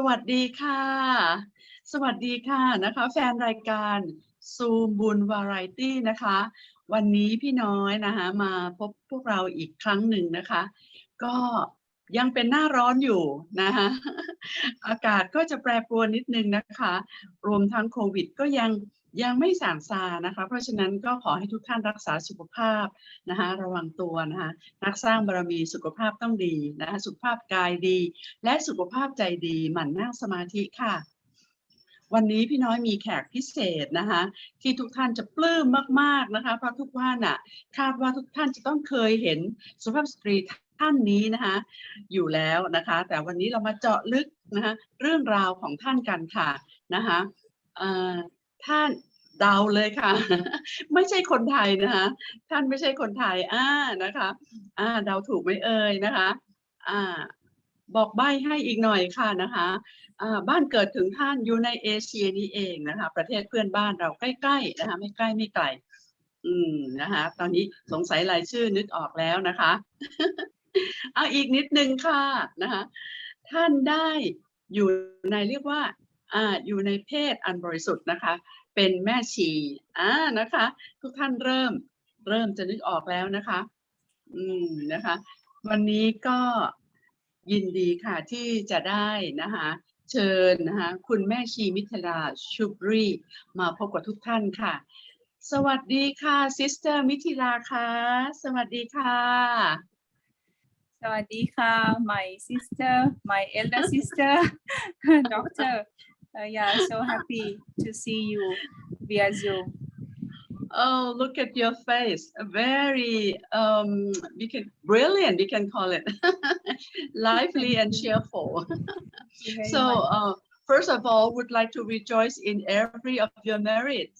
วัสดีค่ะสวัสดีค่ะนะคะแฟนรายการซูมบุญวาไรตี้นะคะวันนี้พี่น้อยนะคะมาพบพวกเราอีกครั้งหนึ่งนะคะก็ยังเป็นหน้าร้อนอยู่นะคะอากาศก็จะแปรปรวนนิดนึงนะคะรวมทั้งโควิดก็ยังไม่ส่างซานะคะเพราะฉะนั้นก็ขอให้ทุกท่านรักษาสุขภาพนะคะระวังตัวนะคะนักสร้างบารมีสุขภาพต้องดีนะคะสุขภาพกายดีและสุขภาพใจดีหมั่นนั่งสมาธิค่ะวันนี้พี่น้อยมีแขกพิเศษนะคะที่ทุกท่านจะปลื้มมากๆนะคะเพราะทุกท่านน่ะคาดว่าทุกท่านจะต้องเคยเห็นสุภาพสตรีท่านนี้นะคะอยู่แล้วนะคะแต่วันนี้เรามาเจาะลึกนะคะเรื่องราวของท่านกันค่ะนะคะท่านเดาเลยค่ะ ไม่ใช่คนไทยนะคะท่านไม่ใช่คนไทยนะคะเดาถูกไหมเอ่ยนะคะบอกใบ้ให้อีกหน่อยค่ะนะคะบ้านเกิดถึงท่านอยู่ในเอเชียนี่เองนะคะประเทศเพื่อนบ้านเราใกล้ๆนะคะไม่ใกล้ไม่ไกลนะคะตอนนี้สงสัยรายชื่อนึกออกแล้วนะคะเอาอีกนิดนึงค่ะนะคะท่านได้อยู่ในเรียกว่าอยู่ในเพศอันบริสุทธิ์นะคะเป็นแม่ชีนะคะทุกท่านเริ่มจะนึกออกแล้วนะคะนะคะวันนี้ก็ยินดีค่ะที่จะได้นะคะเชิญนะคะคุณแม่ชีมิถิลาชุบรีมาพบกับทุกท่านค่ะสวัสดีค่ะซิสเตอร์มิถิลาค่ะสวัสดีค่ะสวัสดีค่ะ my sister my elder sister doctor yeah so happy to see you via Zoom Oh, look at your face. Very brilliant, we can call it. Lively and cheerful. So, first of all, would like to rejoice in every of your merit.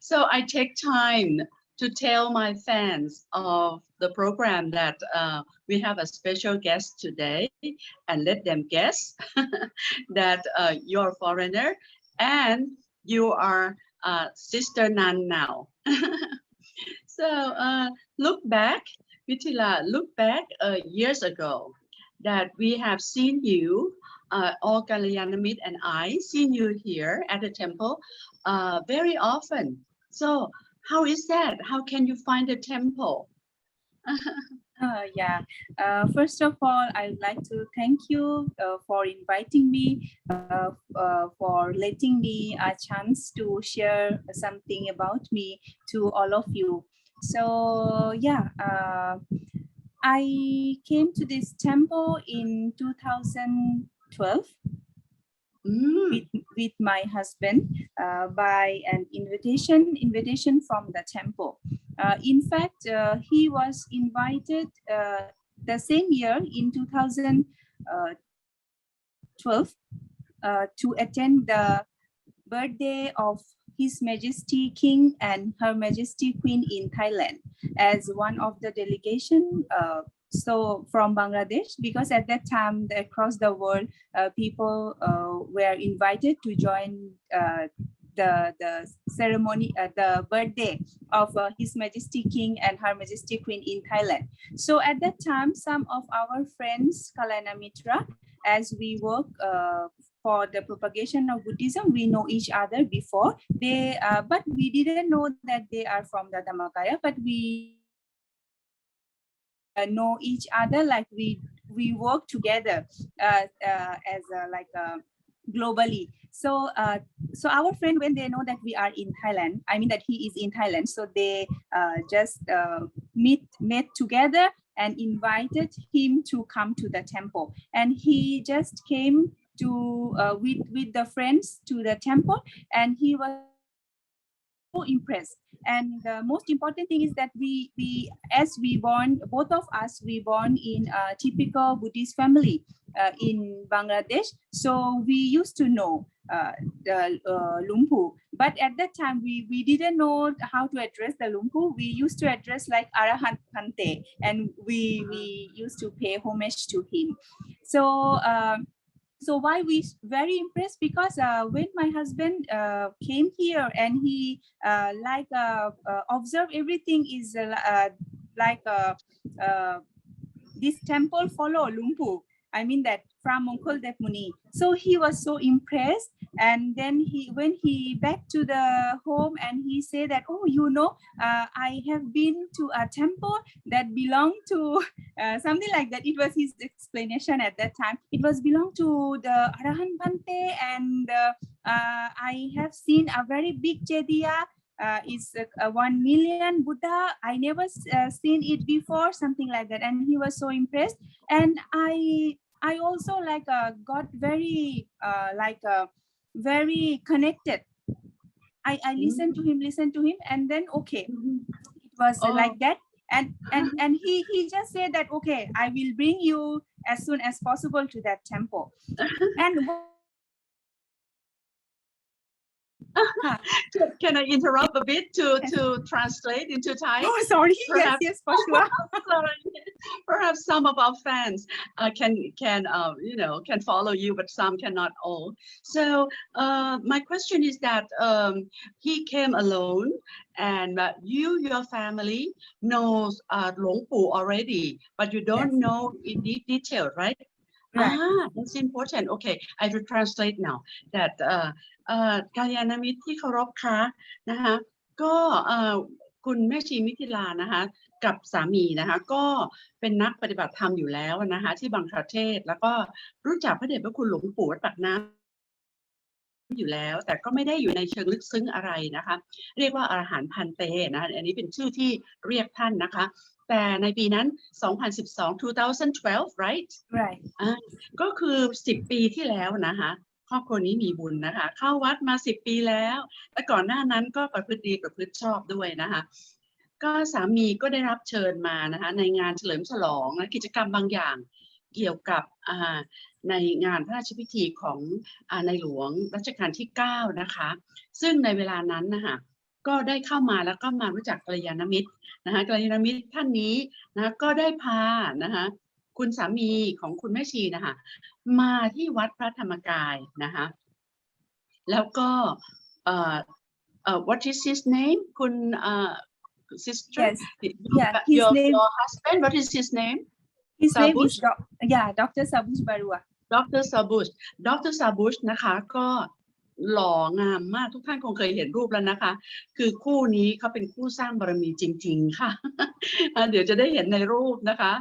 So I take time to tell my fans of the program that we have a special guest today and let them guess that you're a foreigner and you are Sister Nun now. So look back, Mithila, look back years ago that we have seen you, all Kalyanamit and I, seen you here at the temple very often. So how is that? How can you find the temple? Yeah. First of all, I would like to thank you for inviting me, for letting me a chance to share something about me to all of you. So yeah, I came to this temple in 2012 with my husband by an invitation from the temple. In fact, he was invited the same year in 2012 to attend the birthday of His Majesty King and Her Majesty Queen in Thailand as one of the delegation. So from Bangladesh, because at that time across the world, people were invited to join the ceremony, the birthday of His Majesty King and Her Majesty Queen in Thailand. So at that time, some of our friends, Kalana Mitra, as we work for the propagation of Buddhism, we know each other before. But we didn't know that they are from the Dhammakaya, but we know each other, like we work together as globally. So our friend, when they know that we are in Thailand, I mean that he is in Thailand, so they just met together and invited him to come to the temple, and he just came to with the friends to the temple, and he was so impressed. And the most important thing is that both of us born in a typical Buddhist family in Bangladesh. So we used to know the Lumpu, but at that time we didn't know how to address the Lumpu. We used to address like Arahant Pante, and we used to pay homage to him. So why we very impressed, because when my husband came here and he observed everything is this temple follow Lumpu. I mean that from Mongkol Dev Muni. So he was so impressed. And then when he back to the home and he said that, oh, I have been to a temple that belonged to something like that. It was his explanation at that time. It was belong to the Arahan Bante, and I have seen a very big Jediya. Is 1 million Buddha. I never seen it before, something like that. And he was so impressed. And I also got very very connected. I listened to him, and then okay, it was like that. And he just said that, okay, I will bring you as soon as possible to that temple. And Can I interrupt a bit to translate into Thai? Oh, sorry. Perhaps, yes, for sure. Perhaps some of our fans can follow you, but some cannot all. So my question is that he came alone, and your family knows Luang Pu already, but you don't Yes. know in detail, right? Right. That's important. Okay, I will translate now. That กัลยาณมิตรที่เคารพคะนะคะก็คุณแม่ชีมิถิลานะคะกับสามีนะคะก็เป็นนักปฏิบัติธรรมอยู่แล้วนะคะที่บังคลาเทศแล้วก็รู้จักพระเดชพระคุณหลวงปู่วัดปากน้ำอยู่แล้วแต่ก็ไม่ได้อยู่ในเชิงลึกซึ้งอะไรนะคะเรียกว่าอรหันต์พันเตนะคะอันนี้เป็นชื่อที่เรียกท่านนะคะแต่ในปีนั้น 2012 right ก็คือ10 ปีที่แล้วนะคะครอบครัวนี้มีบุญนะคะเข้าวัดมา10 ปีแล้วและก่อนหน้านั้นก็ประพฤติดีประพฤติชอบด้วยนะคะก็สามีก็ได้รับเชิญมานะคะในงานเฉลิมฉลองและกิจกรรมบางอย่างเกี่ยวกับในงานพระราชพิธีของในหลวงรัชกาลที่9นะคะซึ่งในเวลานั้นนะคะก็ได้เข้ามาแล้วก็มารู้จักกัลยาณมิตรนะคะกัลยาณมิตรท่านนี้นะก็ได้พานะคะคุณสามีของคุณแม่ชีนะคะมาที่วัดพระธรรมกายนะคะแล้วก็what is his name คุณ sister yes yeah his name your husband what is his name his name is Dr. Sabush Barua Dr. Sabush นะคะก็หล่องามมากทุกท่านคงเคยเห็นรูปแล้วนะคะคือคู่นี้เขาเป็นคู่สร้างบารมีจริงๆค่ะเดี๋ยวจะได้เห็นในรูปนะคะ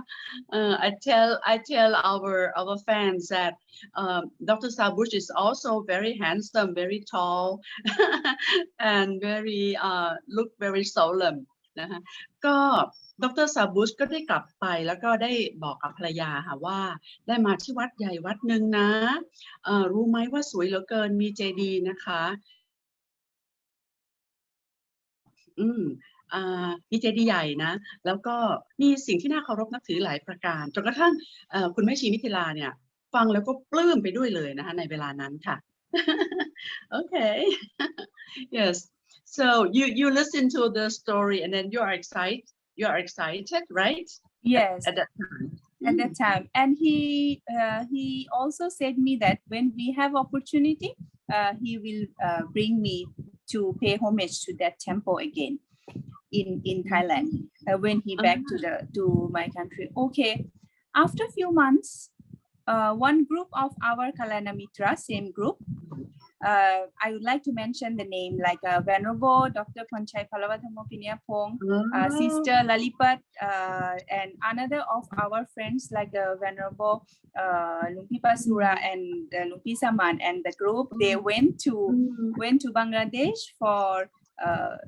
I tell our fans that Dr. Sabush is also very handsome, very tall and very look very solemn นะคะก็ดร.ซาบุชก็ได้กลับไปแล้วก็ได้บอกกับภรรยาค่ะว่าได้มาที่วัดใหญ่วัดหนึ่งนะรู้ไหมว่าสวยเหลือเกินมีเจดีย์นะคะมีเจดีย์ใหญ่นะแล้วก็มีสิ่งที่น่าเคารพนับถือหลายประการจนกระทั่งคุณแม่ชีมิถิลาเนี่ยฟังแล้วก็ปลื้มไปด้วยเลยนะคะในเวลานั้นค่ะ Okay yes so you listen to the story and then you are excited right yes at that time at that time and he also said me that when we have opportunity he will bring me to pay homage to that temple again in Thailand when he back to my country. Okay, after few months one group of our Kalyana Mitra, same group, I would like to mention the name like Venerable Dr. Ponchai Palawathamo Piniapong, Sister Lalipat, and another of our friends like Venerable Lumpi Pasura and Lumpi Saman, and the group they went to Bangladesh for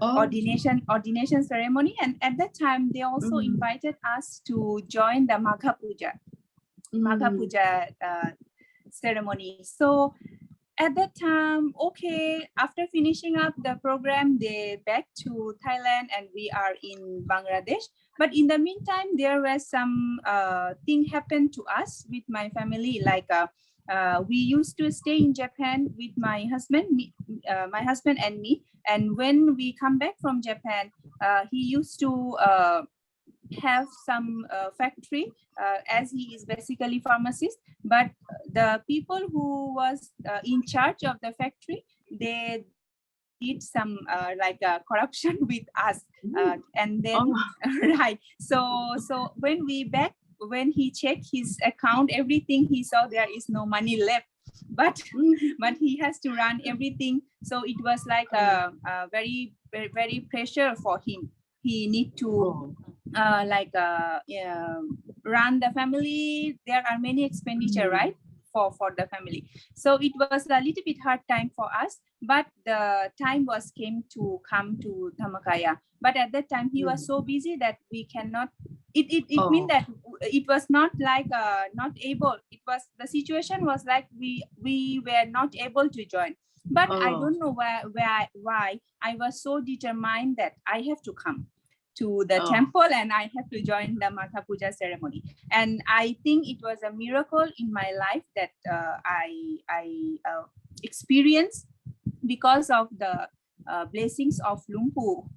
ordination ceremony, and at that time they also invited us to join the Magha Puja ceremony. So at that time, okay, after finishing up the program, they back to Thailand and we are in Bangladesh. But in the meantime, there was some thing happened to us with my family. Like we used to stay in Japan with my husband and me. And when we come back from Japan, he used to have some factory as he is basically pharmacist, but the people who was in charge of the factory, they did some corruption with us and then right so when we back when he checked his account, everything, he saw there is no money left. But he has to run everything, so it was like a very pressure for him. He need to run the family. There are many expenditure, right, for the family. So it was a little bit hard time for us, but the time was came to come to Dhammakaya. But at that time he was so busy that we cannot. It mean that it was not like not able. It was, the situation was like we were not able to join. But I don't know why I was so determined that I have to come to the temple and I have to join the Matha Puja ceremony. And I think it was a miracle in my life that I experienced because of the blessings of Lumpu.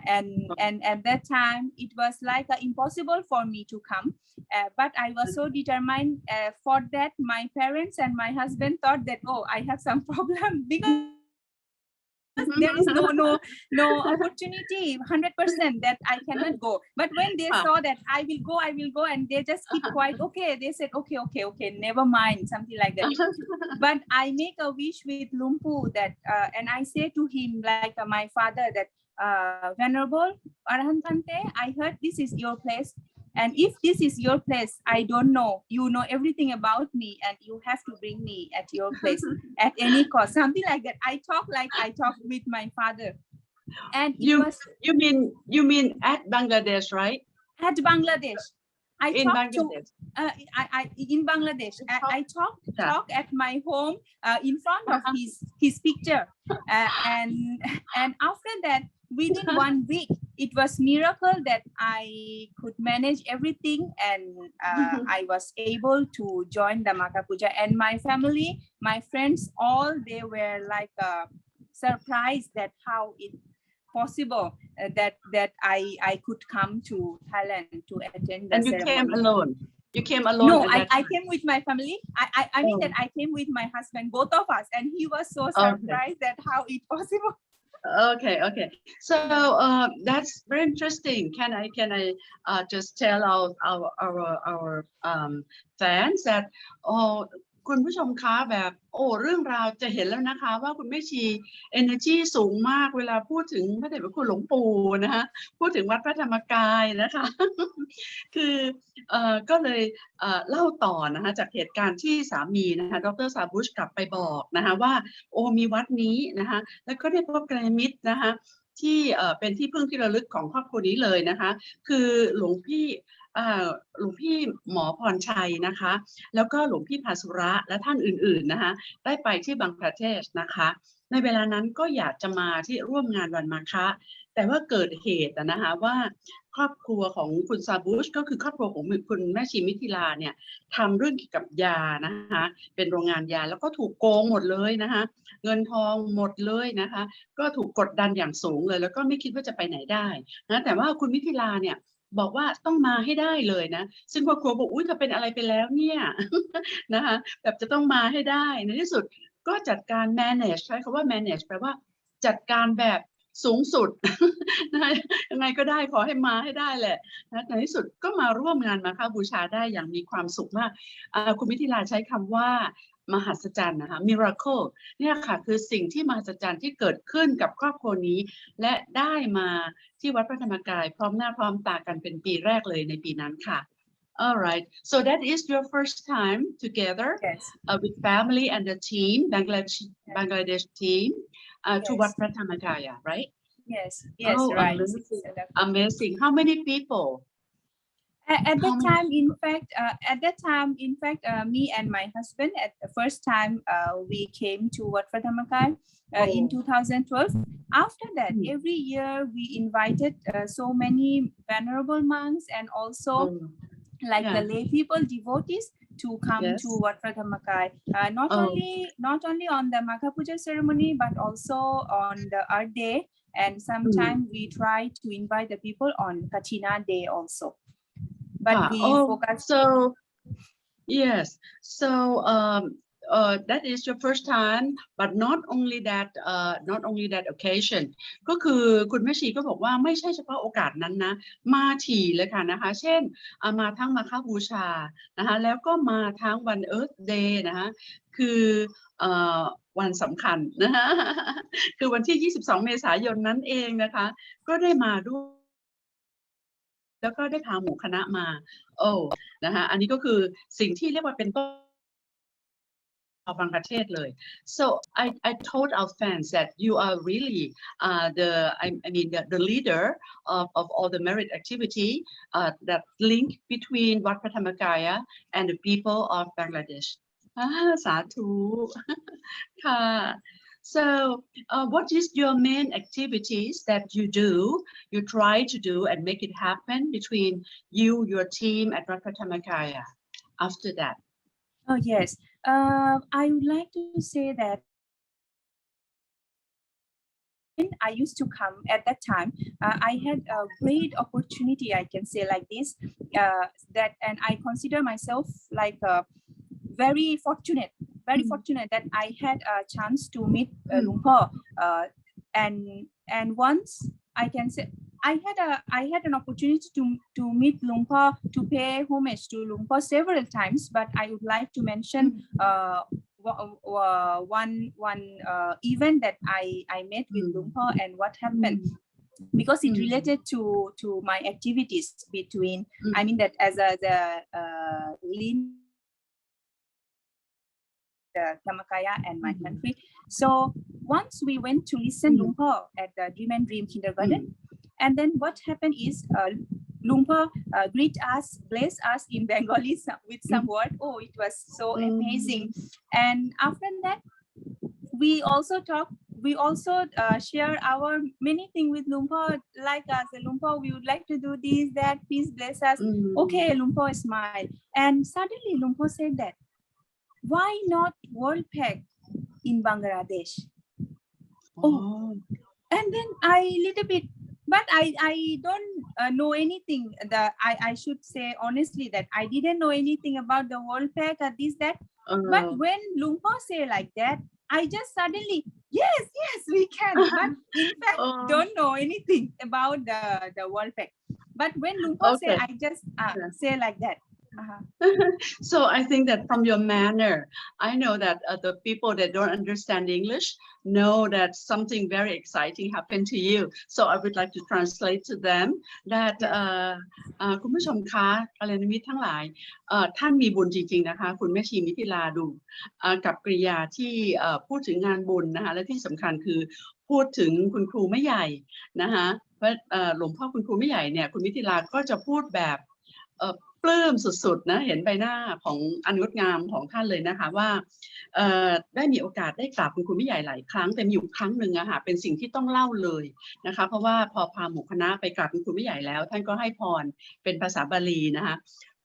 And at that time it was like impossible for me to come, but I was so determined. For that, my parents and my husband thought that, oh, I have some problem because there is no opportunity 100% that I cannot go. But when they saw that I will go, and they just keep quiet. Okay, they said okay, never mind, something like that. But I make a wish with Lumpu that and I say to him, like my father, that Venerable Arahantante, I heard this is your place, and if this is your place, I don't know, you know everything about me, and you have to bring me at your place at any cost, something like that. I talk with my father. And you mean at Bangladesh, right? At Bangladesh. In Bangladesh, I talk at my home in front of his picture, and after that, within 1 week, it was miracle that I could manage everything, and I was able to join the Maka Puja. And my family, my friends, all they were like surprised that how it possible that I could come to Thailand to attend the ceremony. And you came alone? No, I came with my family. I mean that I came with my husband, both of us, and he was so surprised that how it possible. Okay. So that's very interesting. Can I just tell our fans thatคุณผู้ชมคะแบบเรื่องราวจะเห็นแล้วนะคะว่าคุณแม่ชี energy สูงมากเวลาพูดถึงพระเดชพระคุณหลวงปู่นะคะพูดถึงวัดพระธรรมกายนะคะ คือก็เลยเล่าต่อนะคะจากเหตุการณ์ที่สามีนะคะดร.ซาบุชกลับไปบอกนะคะว่ามีวัดนี้นะคะแล้วก็ได้พบกัลยาณมิตรนะคะที่เป็นที่พึ่งที่ระลึกของครอบครัวนี้เลยนะคะคือหลวงพี่หมอพรชัยนะคะแล้วก็หลวงพี่ภาสุระและท่านอื่นๆนะคะได้ไปที่บังคลาเทศนะคะในเวลานั้นก็อยากจะมาที่ร่วมงานวันมาฆะแต่ว่าเกิดเหตุนะคะว่าครอบครัวของคุณซาบุชก็คือครอบครัวของคุณแม่ชีมิถิลาเนี่ยทำเรื่องเกี่ยวกับยานะคะเป็นโรงงานยาแล้วก็ถูกโกงหมดเลยนะคะเงินทองหมดเลยนะคะก็ถูกกดดันอย่างสูงเลยแล้วก็ไม่คิดว่าจะไปไหนได้นะแต่ว่าคุณมิถิลาเนี่ยบอกว่าต้องมาให้ได้เลยนะซึ่งครอบครัวบอกอุ๊ยถ้าเป็นอะไรไปแล้วเนี่ย นะคะแบบจะต้องมาให้ได้ในที่สุดก็จัดการ manage ใช้คำว่า manage แปลว่าจัดการแบบสูงสุด นะยังไงก็ได้ขอให้มาให้ได้แหละนะในที่สุดก็มาร่วมงานมาฆบูชาได้อย่างมีความสุขมากคุณมิถิลาใช้คำว่ามหัศจรรย์นะคะ miracle เนี่ยค่ะคือสิ่งที่มหัศจรรย์ที่เกิดขึ้นกับครอบครัวนี้และได้มาที่วัดพระธรรมกายพร้อมหน้าพร้อมตากันเป็นปีแรกเลยในปีนั้นค่ะ All right, so that is your first time together with family and the team, Bangladesh team, to Wat Prathamakaya, right? Yes, right. Amazing. How many people? At that time, in fact, me and my husband, at the first time, we came to Wat Prathamakaya in 2012. After that, every year we invited so many venerable monks and also the lay people, devotees, to come to Wat Prathamakaya. Not only on the Magha Puja ceremony, but also on the Earth Day, and sometimes we try to invite the people on Katina Day also. But we focus. So yes, so that is your first time but not only that occasion ก็คือคุณแม่ชีก็บอกว่าไม่ใช่เฉพาะโอกาสนั้นนะมาถี่เลยค่ะนะคะเช่นมาทั้งมาฆบูชานะคะแล้วก็มาทั้งวัน Earth Day นะคะคือวันสำคัญนะคะคือวันที่22เมษายนนั้นเองนะคะก็ได้มาด้วยแล้วก็ได้พาหมู่คณะมานะคะอันนี้ก็คือสิ่งที่เรียกว่าเป็นต้นบางประเทศเลย so I told our fans that you are really the leader of all the merit activity that link between วัดพระธรรมกาย and the people of Bangladesh สาธุค่ะ so what is your main activities that you try to do and make it happen between your team at วัดพระธรรมกาย after that Oh yes, I would like to say that when I used to come at that time, I had a great opportunity, I can say like this, and I consider myself like very fortunate that I had a chance to meet Luang Por, and once I can say I had an opportunity to meet Luang Por, to pay homage to Luang Por several times, but I would like to mention one event that I met with Luang Por and what happened, because it related to my activities between I mean that as the lead the Dhammakaya and my country. So once we went to listen Luang Por at the Dream and Dream kindergarten, and then what happened is Luang Por greet us, bless us in Bengali with some word. Oh, it was so amazing. And after that, we also share our many things with Luang Por, like us. Luang Por, we would like to do this, that, please bless us. Okay, Luang Por smiled. And suddenly Luang Por said that, why not World Pack in Bangladesh? Oh, and then I little bit, but I don't know anything. I should say honestly that I didn't know anything about the World Pack or this, that. But when Luang Por say like that, I just suddenly, yes, we can. But in fact, don't know anything about the World Pack. But when Luang Por say, I just say like that. So I think that from your manner, I know that the people that don't understand English know that something very exciting happened to you. So I would like to translate to them that คุณผู้ชมคะกัลยาณมิตรทั้งหลายท่านมีบุญจริงๆนะคะคุณแม่ชีมิถิลาดูกับกริยาที่พูดถึงงานบุญนะคะและที่สำคัญคือพูดถึงคุณครูแม่ใหญ่นะคะเพราะหลวงพ่อคุณครูแม่ใหญ่เนี่ยคุณมิถิลาก็จะพูดแบบปลื้มสุดๆนะเห็นใบหน้าของอันงดงามของท่านเลยนะคะว่าได้มีโอกาสได้กราบคุณครูแม่ใหญ่หลายครั้งแต่มีอยู่ครั้งหนึ่งอะค่ะเป็นสิ่งที่ต้องเล่าเลยนะคะเพราะว่าพอพาหมู่คณะไปกราบคุณครูแม่ใหญ่แล้วท่านก็ให้พรเป็นภาษาบาลีนะคะ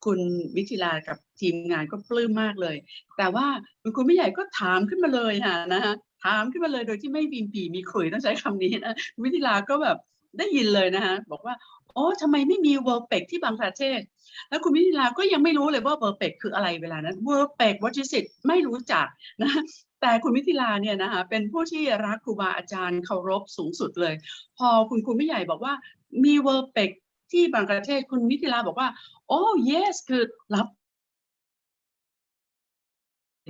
คุณมิถิลากับทีมงานก็ปลื้มมากเลยแต่ว่าคุณครูแม่ใหญ่ก็ถามขึ้นมาเลยค่ะนะคะถามขึ้นมาเลยโดยที่ไม่มีปีมีขลุ่ยต้องใช้คำนี้นะคุณมิถิลาก็แบบได้ยินเลยนะคะบอกว่าโอ้ทำไมไม่มี World Pack ที่บังคลาเทศแล้วคุณมิถิลาก็ยังไม่รู้เลยว่า World Pack คืออะไรเวลานั้น World Pack what is it ไม่รู้จักนะแต่คุณมิถิลาเนี่ยนะคะเป็นผู้ที่รักครูบาอาจารย์เคารพสูงสุดเลยพอคุณครูแม่ใหญ่บอกว่ามี World Pack ที่บังคลาเทศคุณมิถิลาบอกว่าโอ้ yes คือรับ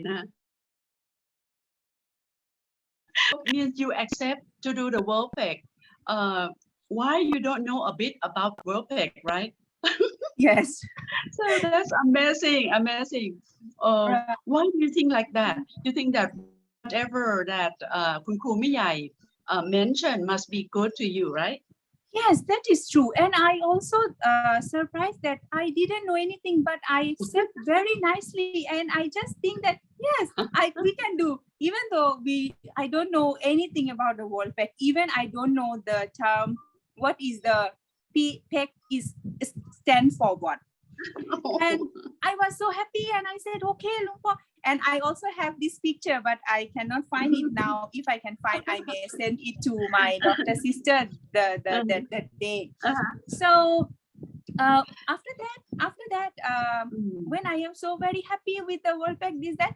นะ means you accept to do the World Pack why you don't know a bit about World Pack right Yes. So that's amazing. Why do you think like that? You think that whatever that คุณครูไม่ใหญ่ mentioned must be good to you, right? Yes, that is true. And I also surprised that I didn't know anything, but I accept very nicely. And I just think that, yes, we can do, even though I don't know anything about the World Pack. Even I don't know the term, what is the PEC is stand for what. And I was so happy and I said, okay, Luang Por. And I also have this picture, but I cannot find it now. If I can find, I may send it to my daughter sister the day. So after that, when I am so very happy with the World Pack, this, that,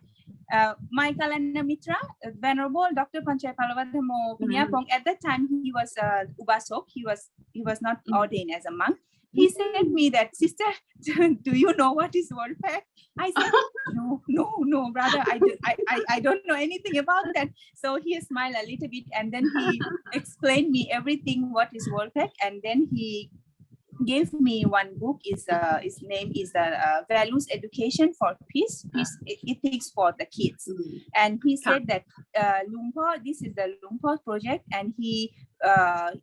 my Kalana Mitra, Venerable Dr. Panchay Palavathamo Punyapong, at that time he was Ubasok, he was not ordained as a monk. He said me that, sister, do you know what is world pact? I said, no, brother, I don't know anything about that. So he smiled a little bit and then he explained me everything what is world pact, and then he gave me one book. His name is Values Education for Peace Ethics for the Kids. And he said that Lumpur, this is the Lumpur project, and he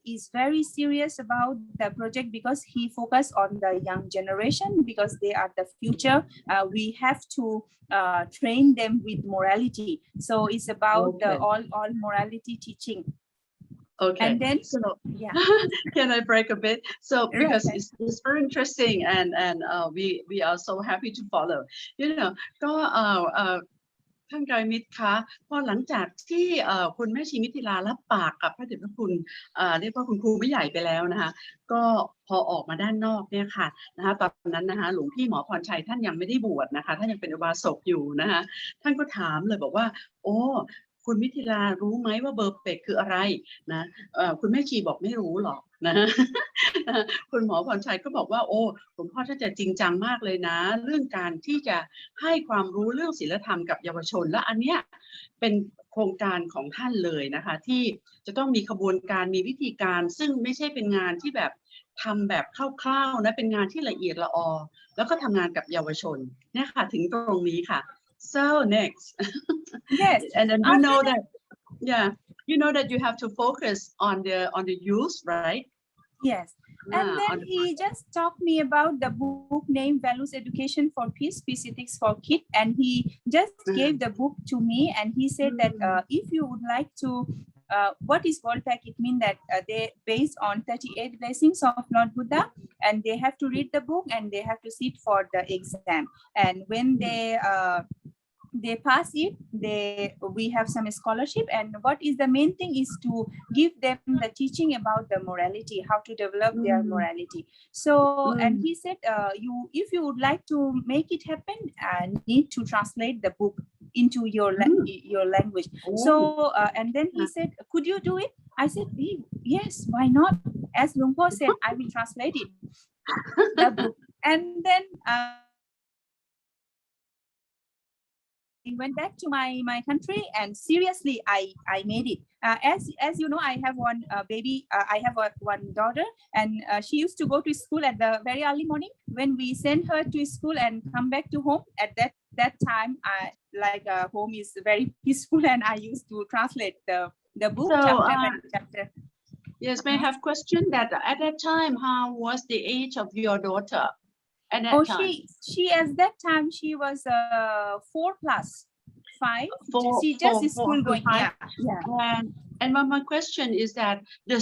is very serious about the project because he focused on the young generation because they are the future. We have to train them with morality. So it's about the all morality teaching. Okay. And then, so yeah. Can I break a bit? So because Right. it's very interesting and we are so happy to follow. You know ก็ท่านไกรมิตรคะพอหลังจากที่คุณแม่ชีมิถิลารับปากกับพระเดชพระคุณเรียกว่าคุณครูไม่ใหญ่ไปแล้วนะคะก็พอออกมาด้านนอกเนี่ยค่ะนะคะตอนนั้นนะคะหลวงพี่หมอพรชัยท่านยังไม่ได้บวชนะคะท่านยังเป็นอุบาสกอยู่นะคะท่านก็ถามเลยบอกว่าโอ้คุณมิถิลารู้ไหมว่าเบอร์เป็กคืออะไรนะคุณแม่ชีบอกไม่รู้หรอกนะ คุณหมอพรชัยก็บอกว่าโอ้หลวงพ่อท่านจะจริงจังมากเลยนะเรื่องการที่จะให้ความรู้เรื่องศีลธรรมกับเยาวชนและอันเนี้ยเป็นโครงการของท่านเลยนะคะที่จะต้องมีขบวนการมีวิธีการซึ่งไม่ใช่เป็นงานที่แบบทำแบบคร่าวๆนะเป็นงานที่ละเอียดละออแล้วก็ทำงานกับเยาวชนเนี่ยค่ะถึงตรงนี้ค่ะ so next Yes. and then you know that you know that you have to focus on the youth, right? Yes. And then he just talked me about the book named Values Education for Peace Ethics for Kids, and he just gave the book to me, and he said that if you would like to what is World Pact? It means that they based on 38 blessings of Lord Buddha, and they have to read the book and they have to sit for the exam. And when they pass it, we have some scholarship, and what is the main thing is to give them the teaching about the morality, how to develop their morality. So and he said if you would like to make it happen, need to translate the book into your language. So and then he said, could you do it? I said, yes, why not? As Lumpur said, I will translate it, the book. And then I went back to my country, and seriously I made it. As you know, I have one baby. I have one daughter, and she used to go to school at the very early morning. When we send her to school and come back to home, at that time, home is very peaceful, and I used to translate the book chapter. Yes, may I have question that at that time, how was the age of your daughter? At that time? She at that time she was 4+5. She just is school going. Yeah. And my question is that the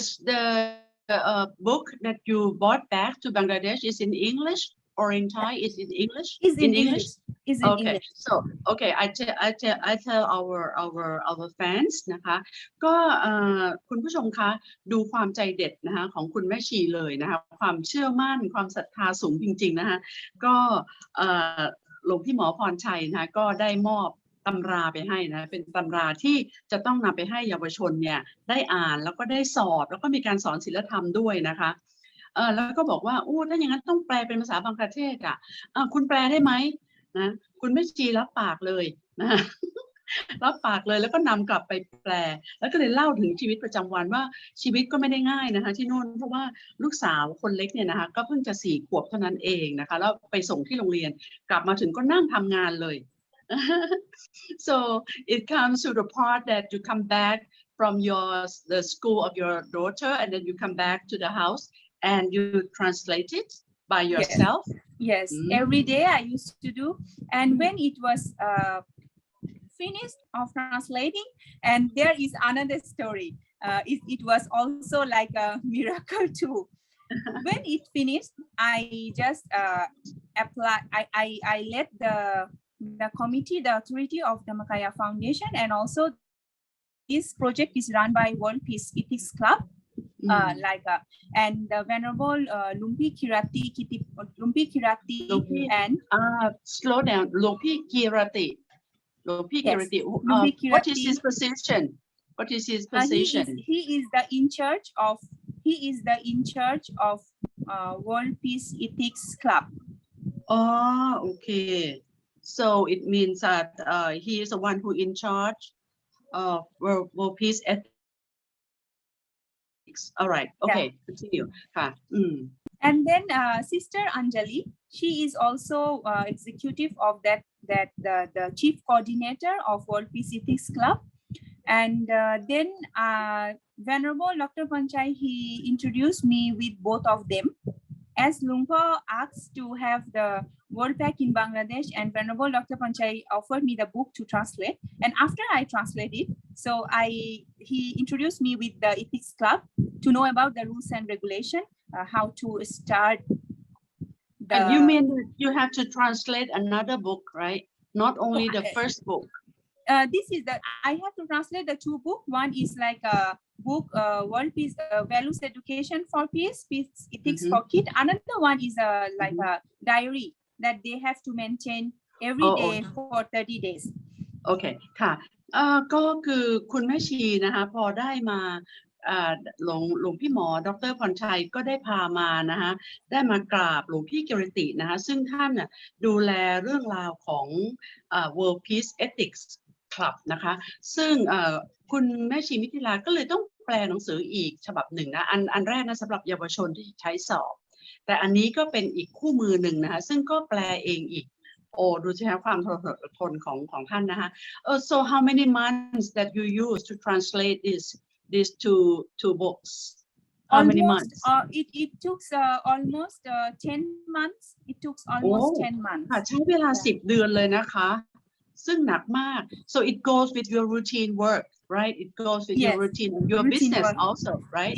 book that you bought back to Bangladesh is in English or in Thai? Is it English? Is in English. Is in Okay. English. So okay, I tell our fans นะคะก็คุณผู้ชมคะดูความใจเด็ดนะคะของคุณแม่ชีเลยนะคะความเชื่อมั่นความศรัทธาสูงจริงๆนะคะก็หลวงพี่หมอพรชัยนะคะก็ได้มอบตำราไปให้นะเป็นตำราที่จะต้องนำไปให้เยาวชนเนี่ยได้อ่านแล้วก็ได้สอบแล้วก็มีการสอนศีลธรรมด้วยนะคะแล้วก็บอกว่าถ้าอย่างนั้นต้องแปลเป็นภาษาบางประเทศคุณแปลได้ไหมนะคุณแม่ชีรับปากเลยนะรับปากเลยแล้วก็นำกลับไปแปลแล้วก็เลยเล่าถึงชีวิตประจำวันว่าชีวิตก็ไม่ได้ง่ายนะคะที่โน่นเพราะว่าลูกสาวคนเล็กเนี่ยนะคะก็เพิ่งจะ4 ขวบเท่านั้นเองนะคะแล้วไปส่งที่โรงเรียนกลับมาถึงก็นั่งทำงานเลย so it comes to the part that you come back from the school of your daughter, and then you come back to the house and you translate it by yourself. Yes. Every day I used to do, and when it was finished of translating, and there is another story. It was also like a miracle too. When it finished, I just apply. I led the committee, the authority of the Makaya Foundation, and also this project is run by World Peace Ethics Club. And the Venerable Lumpi Kirati and slow down, Lumpi Kirati. หลวงพี่กิร Yes, ติ Lumpi what is Kirati. his position what is his position He is the in charge of World Peace Ethics Club. oh okay so it means that he is the one who in charge of World Peace Ethics all right okay continue ค่ะAnd then Sister Anjali, she is also executive of the chief coordinator of World Peace Ethics Club. And then Venerable Dr. Panchai, he introduced me with both of them. As Lumpa asked to have the World Pack in Bangladesh, and Venerable Dr. Panchai offered me the book to translate. And after I translated, so he introduced me with the Ethics Club to know about the rules and regulation, how to start. And you mean that you have to translate another book, right? Not only the first book. This is I have to translate the two books. One is like a book, World Peace Values Education for Peace Ethics for Kids. Another one is like a diary that they have to maintain every day for 30 days. Okay ค่ะก็คือคุณแม่ชีนะคะพอได้มาหลวงพี่หมอดรพรชัยก็ได้พามานะคะได้มากราบหลวงพี่กิรตินะคะซึ่งท่านดูแลเรื่องราวของWorld Peace Ethics Club นะคะซึ่งคุณแม่ชีมิถิลาก็เลยต้องแปลหนังสืออีกฉบับหนึ่งนะอันแรกนะสำหรับเยาวชนที่ใช้สอบแต่อันนี้ก็เป็นอีกคู่มือหนึ่งนะคะซึ่งก็แปลเองอีกโอ้ดูสิคะความทนของท่านนะคะso how many months that you use to translate these two books how many months it took almost 10 months it took almost 10 months ใช้เวลา10 เดือนเลยนะคะซึ่งหนักมาก so it goes with your routine work right it goes with your routine your business also right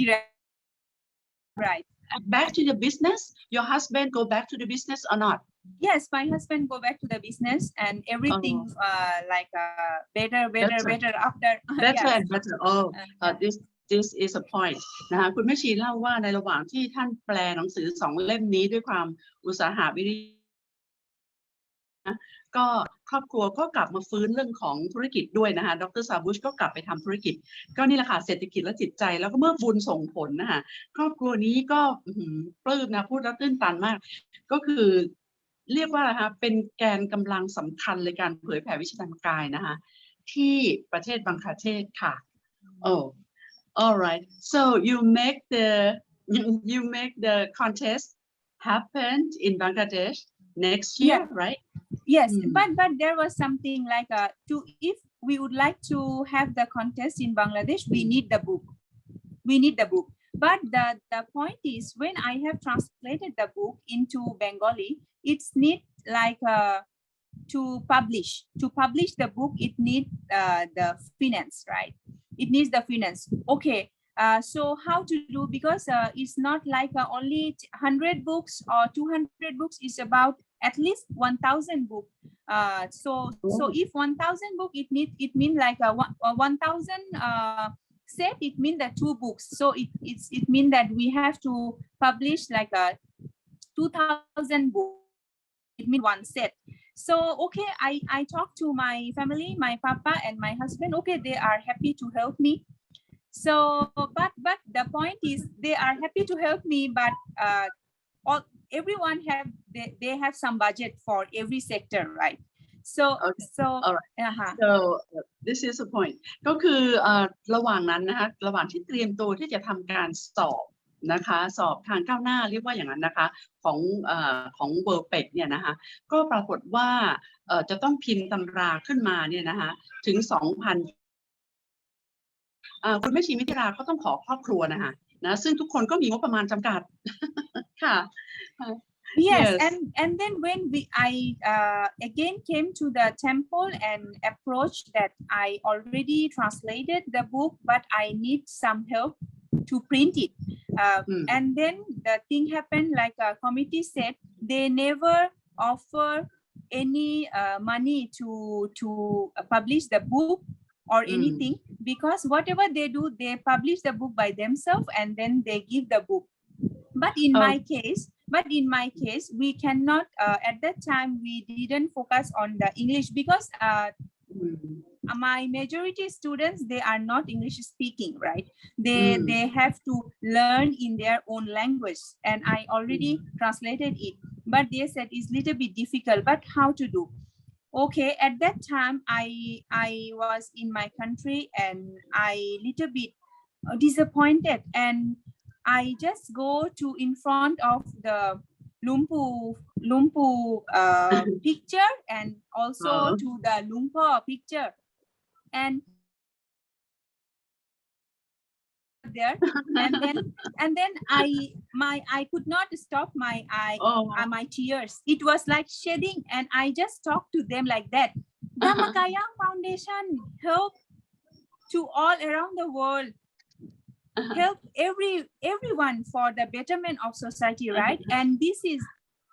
back to the business your husband go back to the business or not Yes, my husband go back to the business and everything like better after. Better and better. This is a point นะคะคุณแม่ชีเล่าว่าในระหว่างที่ท่านแปลหนังสือ2 เล่มนี้ด้วยความอุตสาหะวิริยะก็ครอบครัวก็กลับมาฟื้นเรื่องของธุรกิจด้วยนะคะดร.ซาบุชก็กลับไปทำธุรกิจก็นี่แหละค่ะเศรษฐกิจและจิตใจแล้วก็เมื่อบุญส่งผลนะคะครอบครัวนี้ก็ปลื้มนะพูดแล้วตื้นตันมากก็คือเรียกว่าอะไรคะเป็นแกนกำลังสำคัญในการเผยแผ่วิชาธรรมกายนะคะที่ประเทศบังคลาเทศค่ะ all right so you make the contest happen in Bangladesh next year right yes but there was something like if we would like to have the contest in Bangladesh we need the book but the point is when I have translated the book into Bengali it's need like to publish the book it needs the finance right it needs the finance okay so how to do because it's not like only 100 books or 200 books it's about at least 1,000 books so if 1,000 book it means like 1,000 set it means that 2 books so it means that we have to publish like 2,000 books it means 1 set so okay I talked to my family my papa and my husband okay they are happy to help me so but the point is they are happy to help me but everyone they have some budget for every sector right so all right so this is a point ก็คือระหว่างนั้นนะคะระหว่างที่เตรียมตัวที่จะทำการสอบนะคะสอบทางก้าวหน้าเรียกว่าอย่างนั้นนะคะของ World Pack เนี่ยนะคะก็ปรากฏว่าจะต้องพิมพ์ตำราขึ้นมาเนี่ยนะคะถึง 2,000 คุณแม่ชีมิถิราก็ต้องขอครอบครัวนะคะนะซึ่งทุกคนก็มีงบประมาณจำกัดค่ะ Yes, and then when I again came to the temple and approached that I already translated the book, but I need some help to print it. And then the thing happened like a committee said they never offer any money to publish the book or anything because whatever they do, they publish the book by themselves and then they give the book. But in my case, we cannot, at that time, we didn't focus on the English because my majority students, they are not English speaking, right? They have to learn in their own language, and I already translated it, but they said it's little bit difficult, but how to do? Okay, at that time I was in my country and I little bit disappointed, and I just go to in front of the Lumpu picture, and also to the Lumpur picture, and there, and then I could not stop my my tears. It was like shedding, and I just talked to them like that. Dhammakaya Foundation help to all around the world, help everyone for the betterment of society, right? And this is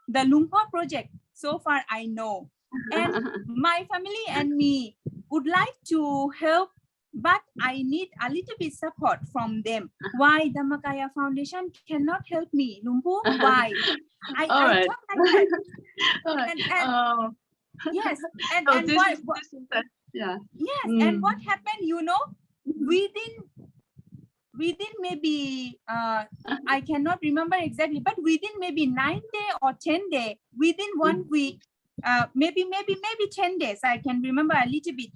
the Lumpur project. So far I know, and my family and me would like to help, but I need a little bit support from them. Why Dhammakaya Foundation cannot help me, Lumpur? Why? I talk like that. And yes, and yeah. Yes, and what happened? You know, within maybe I cannot remember exactly, but within maybe 9 days or 10 days, within 1 week, maybe 10 days, I can remember a little bit.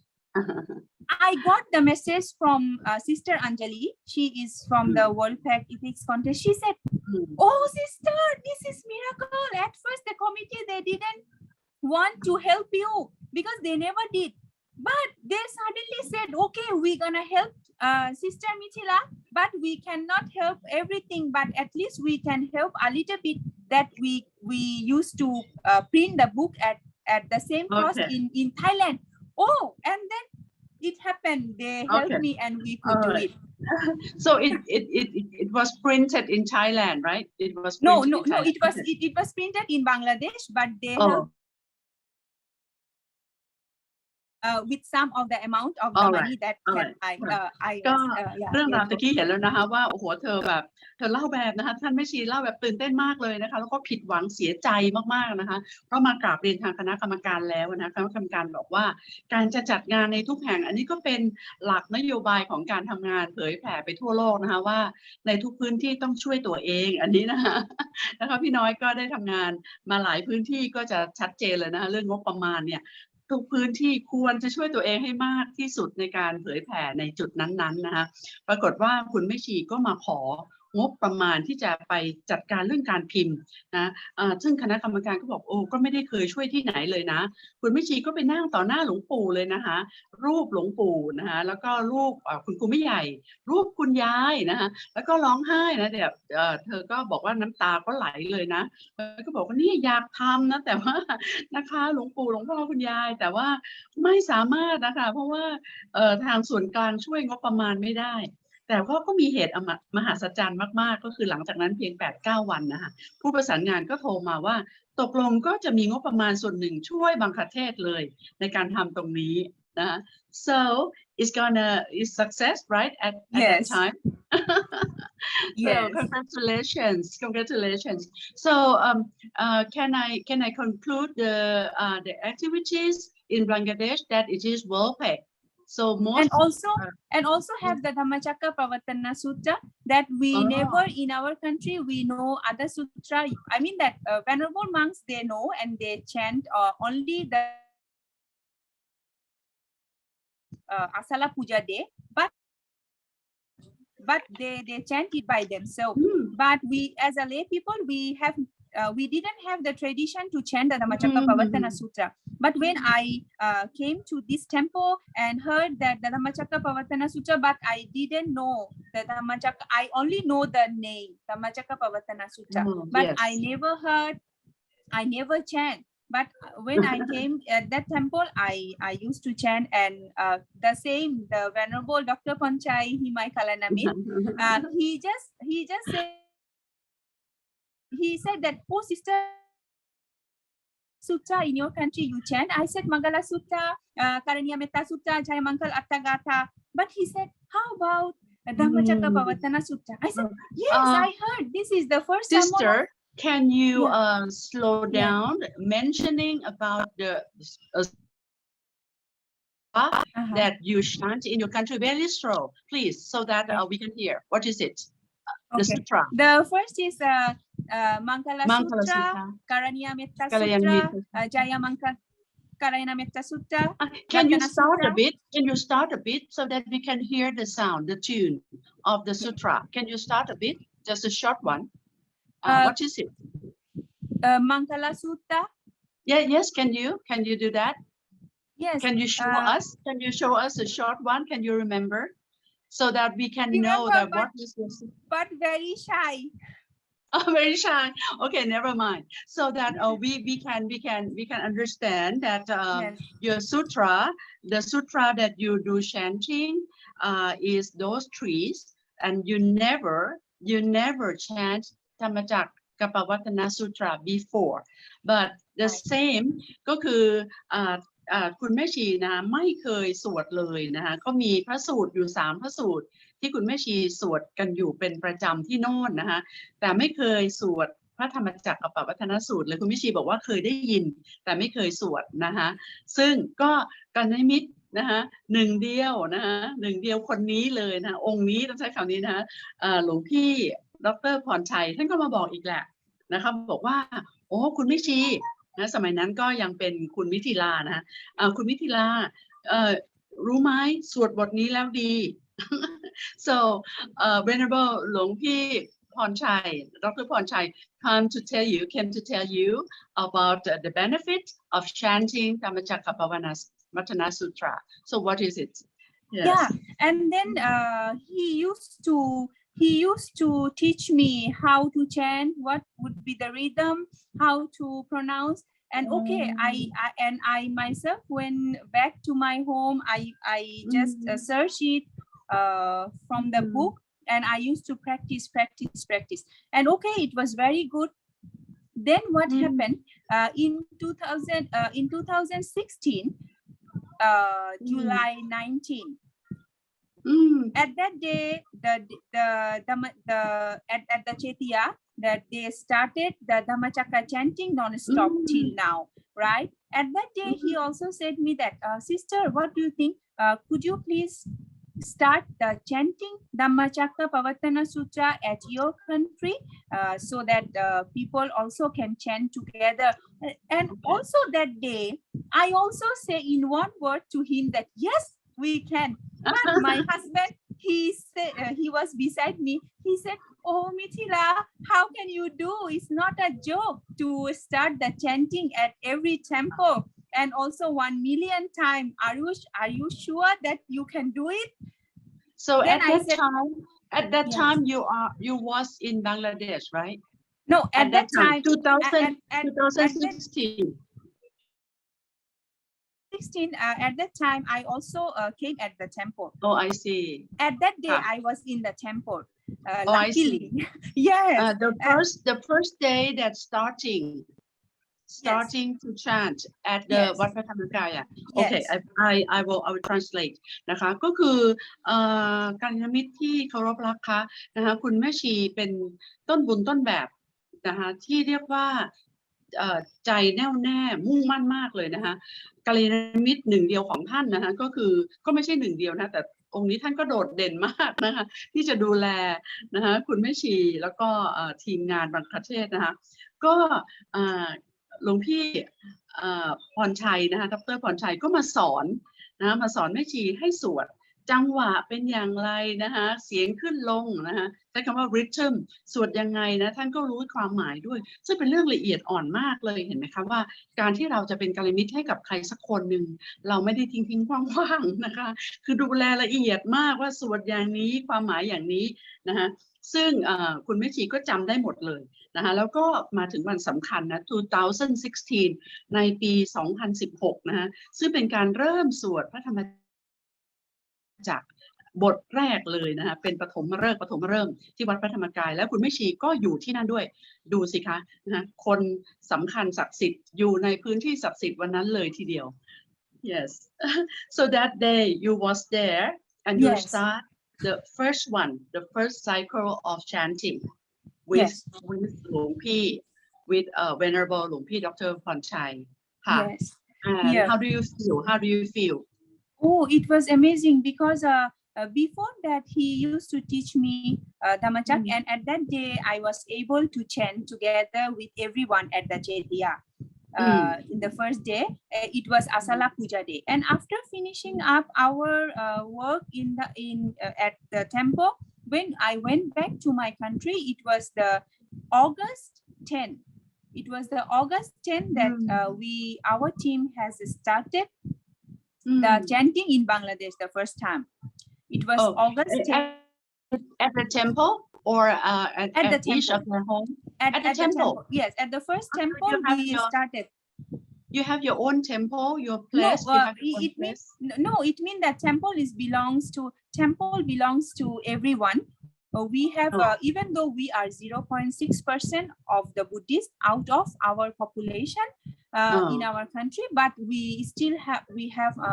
I got the message from Sister Anjali. She is from the World Pact Ethics Contest. She said, "Oh, sister, this is miracle." At first, the committee, they didn't want to help you because they never did. But they suddenly said, "Okay, we're gonna help Sister Mithila, but we cannot help everything. But at least we can help a little bit." That we used to print the book at the same cost in Thailand. Oh, and then it happened. They helped me, and we could do it. So it was printed in Thailand, right? It was no. It was printed in Bangladesh, but they helped with some of the amount of the money that can I ก็เรื่องราวตะกี้เห็นแล้วนะคะว่าโอ้โหเธอเล่าแบบนะคะท่านแม่ชีเล่าแบบตื่นเต้นมากเลยนะคะแล้วก็ผิดหวังเสียใจมากๆนะคะเพราะมากราบเรียนทางคณะกรรมการแล้วนะคะคณะกรรมการบอกว่าการจะจัดงานในทุกแห่งอันนี้ก็เป็นหลักนโยบายของการทำงานเผยแผ่ไปทั่วโลกนะคะว่าในทุกพื้นที่ต้องช่วยตัวเองอันนี้นะคะพี่น้อยก็ได้ทำงานมาหลายพื้นที่ก็จะชัดเจนเลยนะคะเรื่องงบประมาณเนี่ยทุกพื้นที่ควรจะช่วยตัวเองให้มากที่สุดในการเผยแผ่ในจุดนั้นๆนะคะปรากฏว่าคุณแม่ชีก็มาของบประมาณที่จะไปจัดการเรื่องการพิมพ์นะซึ่งคณะกรรมการก็บอกโอ้ก็ไม่ได้เคยช่วยที่ไหนเลยนะคุณแม่ชีก็ไปนั่งต่อหน้าหลวงปู่เลยนะคะรูปหลวงปู่นะคะแล้วก็รูปคุณครูไม่ใหญ่รูปคุณยายนะคะแล้วก็ร้องไห้นะเดี๋ยวเธอก็บอกว่าน้ำตาก็ไหลเลยนะก็บอกว่านี่อยากทำนะแต่ว่านะคะหลวงปู่หลวงพ่อคุณยายแต่ว่าไม่สามารถนะคะเพราะว่าทางส่วนกลางช่วยงบประมาณไม่ได้แต่ว่าก็มีเหตุมหัศจรรย์มากๆก็คือหลังจากนั้นเพียง 8-9 วันนะคะผู้ประสานงานก็โทรมาว่าตกลงก็จะมีงบประมาณส่วนหนึ่งช่วยบังคเทศเลยในการทำตรงนี้นะคะ so it's success right at that time so congratulations so can I conclude the activities in Bangladesh that it is well paid. So most and also have the Dhammacakka Pravartana Sutra that we never in our country we know other sutra. I mean that venerable monks they know and they chant only the Asala Puja day, but they chant it by themselves. But we as a lay people we didn't have the tradition to chant the Dhammacakka Pravartana Sutra. But when I came to this temple and heard that the Dhammacakka Pravartana Sutra, but I didn't know the Dhammacakka. I only know the name Dhammacakka Pravartana Sutra, but yes. I never heard, I never chant. But when I came at that temple, I used to chant, and the Venerable Dr. Panchai Himai Kalanamit, he just said. He said that, oh sister, Sutta in your country you chant. I said Mangala Sutta, Karaniya Metta Sutta, Jayamankal Attagata. But he said, how about Dhammacakka Pravartana Sutta? I said, yes, I heard. This is the first sister. Can you slow down mentioning about the that you chant in your country very slow, please, so that we can hear. What is it? The Okay. sutra. The first is Mangala Mangala Sutra, Sutra. Karaniya Metta Kalyana Sutra, Jaya Karayana Metta Sutra. Can you Vandana start Sutra. a bit? Can you start a bit so that we can hear the sound, the tune of the sutra? Can you start a bit? Just a short one. What is it? Mangala Sutra. Yeah, yes. Can you do that? Yes. Can you show us? Can you show us a short one? Can you remember? So that we can know Remember, that what is this? But very shy. Oh, very shy. Okay, never mind. So that we can understand that Yes. your sutra, the sutra that you do chanting, is those trees, and you never chant Dhammacakka Kappawattana Sutra before, but the same ก็คือคุณแม่ชีนะไม่เคยสวดเลยนะคะก็มีพระสูตรอยู่3พระสูตรที่คุณแม่ชีสวดกันอยู่เป็นประจำที่โน่นนะคะแต่ไม่เคยสวดพระธรรมจักรกัปปวัฏนสูตรเลยคุณแม่ชีบอกว่าเคยได้ยินแต่ไม่เคยสวดนะคะซึ่งก็กัลยาณมิตรนะคะหนึ่งเดียวนะคะหนึ่งเดียวคนนี้เลยนะองค์นี้ต้องใช้คำนี้นะคะหลวงพี่ดร.พรชัยท่านก็มาบอกอีกแหละนะคะบอกว่าโอ้คุณแม่ชีนะสมัยนั้นก็ยังเป็นคุณมิถิลานะคะคุณมิถิลารู้ไหมสวดบทนี้แล้วดี so Venerable หลวงพี่พรชัย Dr. พรชัย came to tell you about the benefit of chanting Dhammacakka Kappawattana Sutra. So what is it? Yes. Yeah, and then he used to teach me how to chant, what would be the rhythm, how to pronounce. And okay, I myself went back to my home. I just search it from the book, and I used to practice. And okay, it was very good. Then what happened in 2016, July 19. At that day, at the Chetiya, that they started the Dhammacakka chanting non-stop till now, right? At that day, he also said me that, sister, what do you think? Could you please start the chanting Dhammacakka Kappawattana Sutra at your country, so that people also can chant together? And also that day, I also say in one word to him that yes, we can. But my husband, he said, he was beside me. He said, "Oh, Mithila, how can you do? It's not a joke to start the chanting at every temple and also 1 million times. Are you sure that you can do it?" So then at that time you was in Bangladesh, right? No, at that time 2016. At that time, I also came at the temple. Oh, I see. At that day, I was in the temple. I see. Yes. The first day that starting to chant at the วัดพระธรรมกาย Okay, I will translate นะคะก็คือกัลยาณมิตรที่เคารพรักค่ะนะคะคุณแม่ชีเป็นต้นบุญต้นแบบนะคะที่เรียกว่าใจแน่วแน่มุ่งมั่นมากเลยนะคะกัลยาณมิตรหนึ่งเดียวของท่านนะคะก็คือก็ไม่ใช่หนึ่งเดียวนะแต่องค์นี้ท่านก็โดดเด่นมากนะคะที่จะดูแลนะคะคุณแม่ชีแล้วก็ทีมงานบางประเทศนะคะก็หลวงพี่พรชัยนะคะดร.พรชัยก็มาสอนแม่ชีให้สวดจังหวะเป็นอย่างไรนะคะเสียงขึ้นลงนะคะใช้คำว่า rhythm สวดยังไงนะท่านก็รู้ความหมายด้วยซึ่งเป็นเรื่องละเอียดอ่อนมากเลยเห็นไหมคะว่าการที่เราจะเป็นกัลยาณมิตรให้กับใครสักคนหนึ่งเราไม่ได้ทิ้งๆว่างๆนะคะคือดูแลละเอียดมากว่าสวดอย่างนี้ความหมายอย่างนี้นะคะซึ่งคุณแม่ชีก็จำได้หมดเลยนะคะแล้วก็มาถึงวันสำคัญนะ2016ในปี2016นะคะซึ่งเป็นการเริ่มสวดพระธรรมจักรบทแรกเลยนะคะเป็นปฐมฤกษ์ที่วัดพระธรรมกายแล้วคุณแม่ชีก็อยู่ที่นั่นด้วยดูสิคะนะคะคนสำคัญศักดิ์สิทธิ์อยู่ในพื้นที่ศักดิ์สิทธิ์วันนั้นเลยทีเดียว Yes so that day you was there and you start the first cycle of chanting with หลวงพี่ with Venerable หลวงพี่ Dr. พรชัยค่ะ Yes. And how do you feel Oh, it was amazing because before that he used to teach me Dhammachak, and at that day I was able to chant together with everyone at the Chetia. In the first day, it was Asala Puja day, and after finishing up our work at the temple, when I went back to my country, it was the August 10. It was the August 10 that our team has started the chanting in Bangladesh the first time. It was August 10 at the temple or at the each temple. of their home. At the temple. Yes, at the first temple we started. You have your own temple, your place. No, it means that temple belongs to everyone. We have even though we are 0.6% of the Buddhists out of our population in our country, but we still have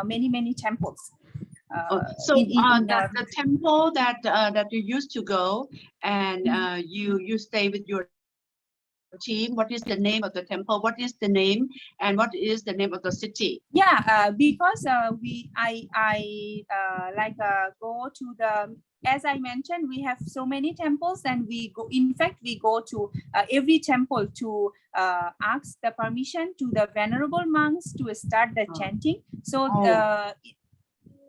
many temples. The temple that you used to go and you stay with your team, what is the name of the temple, what is the name, and what is the name of the city? Because I go to the, as I mentioned, we have so many temples, and we go to every temple to ask the permission to the venerable monks to start the chanting. So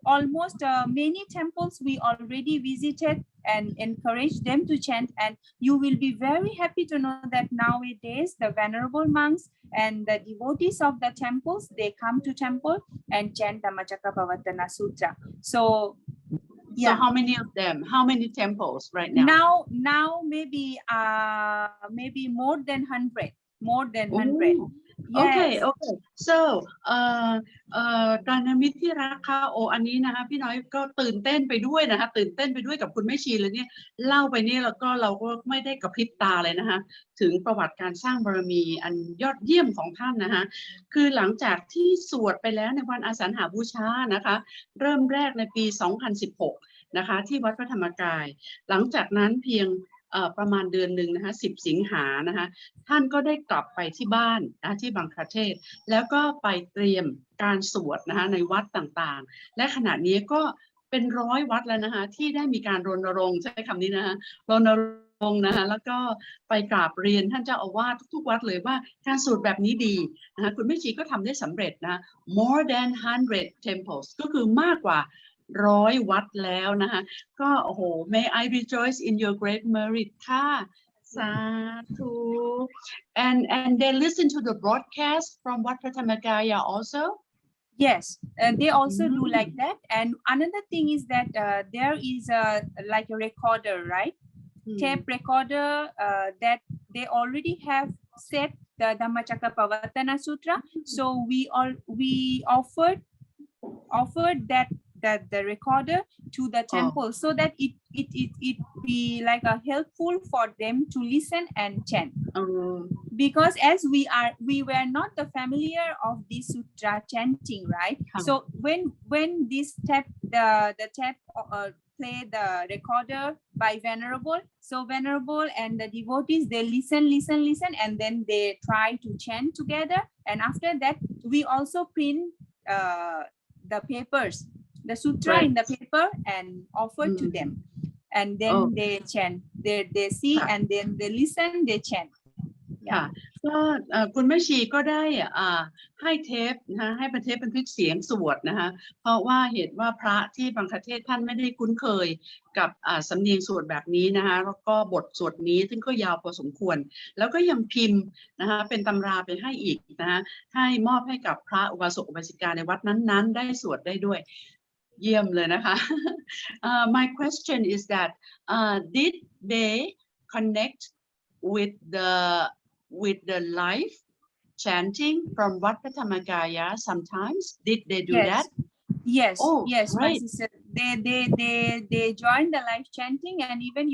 almost many temples we already visited and encourage them to chant, and you will be very happy to know that nowadays the venerable monks and the devotees of the temples, they come to temple and chant Dhammacakkappavattana Sutra. So how many of them? How many temples right now? Now maybe more than 100. Okay. So ดานามิตรที่รักค่ะอันนี้นะคะพี่น้อยก็ตื่นเต้นไปด้วยนะคะตื่นเต้นไปด้วยกับคุณแม่ชีเลยเนี่ยเล่าไปนี่แล้วก็เราก็ไม่ได้กระพริบตาเลยนะคะถึงประวัติการสร้างบารมีอันยอดเยี่ยมของท่านนะคะคือหลังจากที่สวดไปแล้วในวันอาสาฬหบูชานะคะเริ่มแรกในปี 2016 นะคะที่วัดพระธรรมกายหลังจากนั้นเพียงประมาณเดือนหนึ่งนะคะ10 สิงหานะคะท่านก็ได้กลับไปที่บ้านที่บังคลาเทศแล้วก็ไปเตรียมการสวดนะคะในวัดต่างๆและขณะนี้ก็เป็น100 วัดแล้วนะคะที่ได้มีการรณรงค์ใช้คำนี้นะคะรณรงค์นะคะแล้วก็ไปกราบเรียนท่านเจ้าอาวาสทุกๆวัดเลยว่าการสวดแบบนี้ดีนะคะคุณแม่ชีก็ทำได้สำเร็จนะ more than 100 temples ก็คือมากกว่า100 วัดแล้วนะคะก็โอ้โห May I rejoice in your great merit ค่ะสาธุ and they listen to the broadcast from Wat Pratamagaya also. Yes, they also do like that. And another thing is that there is like a recorder, right? Tape recorder that they already have set the Dhammacakkappavattana Sutra. So we offered that the recorder to the temple so that it be like a helpful for them to listen and chant. Because as we were not the familiar of this sutra chanting, right? So when this tape the tape play the recorder by venerable, so venerable and the devotees, they listen, and then they try to chant together, and after that we also print the papers, the sutra in the paper, and offer to them, and then they chant, they see, and then they listen, they chant. ค่ะก็คุณแม่ชีก็ได้ให้เทปนะคะให้เป็นเทปบันทึกเสียงสวดนะคะเพราะว่าเหตุว่าพระที่บังคลาเทศท่านไม่ได้คุ้นเคยกับสำเนียงสวดแบบนี้นะคะแล้วก็บทสวดนี้ซึ่งก็ยาวพอสมควรแล้วก็ยังพิมพ์นะคะเป็นตำราไปให้อีกนะคะให้มอบให้กับพระอุบาสกอุบาสิกาในวัดนั้นๆได้สวดได้ด้วยเยี่ยมเลยนะคะ My question is that did they connect with the live chanting from Wat Pratamagaya sometimes? Did they do that? Yes, yes, great. My sister. They joined the live chanting, and even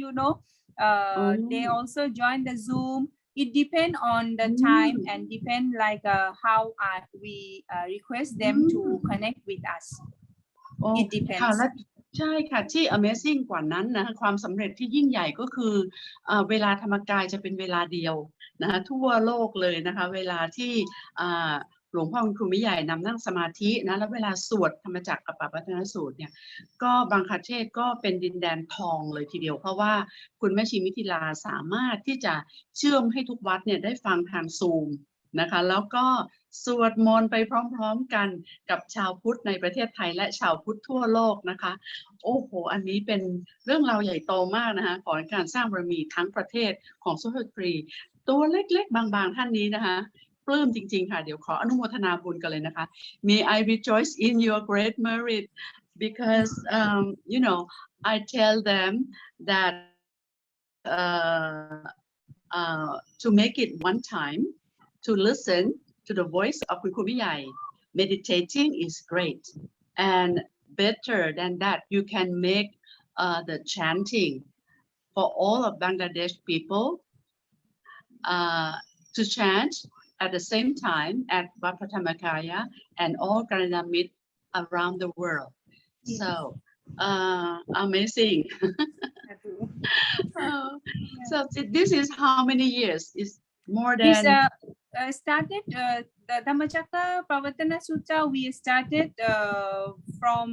they also joined the Zoom. It depends on the time and depend like how we request them to connect with us. It depends. ใช่ค่ะที่ Amazing กว่านั้นนะคะความสำเร็จที่ยิ่งใหญ่ก็คือเวลาธรรมกายจะเป็นเวลาเดียวนะคะทั่วโลกเลยนะคะเวลาที่ หลวงพ่อคุณครูมิใหญ่นำนั่งสมาธินะแล้วเวลาสวดธรรมจักรกับปวัตตนสูตรเนี่ยก็บางคเทศก็เป็นดินแดนทองเลยทีเดียวเพราะว่าคุณแม่ชีมิถิลาสามารถที่จะเชื่อมให้ทุกวัดเนี่ยได้ฟังทางซูมนะคะแล้วก็สวดมนต์ไปพร้อมๆกันกับชาวพุทธในประเทศไทยและชาวพุทธทั่วโลกนะคะโอ้โหอันนี้เป็นเรื่องราวใหญ่โตมากนะคะของการสร้างบารมีทั้งประเทศของสุภาพสตรีตัวเล็กๆบางๆท่านนี้นะคะปลื้มจริงๆค่ะเดี๋ยวขออนุโมทนาบุญกันเลยนะคะ May I rejoice in your great merit because you know I tell them that to make it one time to listen to the voice ofคุณครูมิใหญ่ meditating is great and better than that you can make the chanting for all of Bangladesh people to chant at the same time at Wat Patthamakaya and all Karanamit around the world. So amazing. So this is how many years? Is more than. This started the Dhammacakka Pravartana Sutta. We started from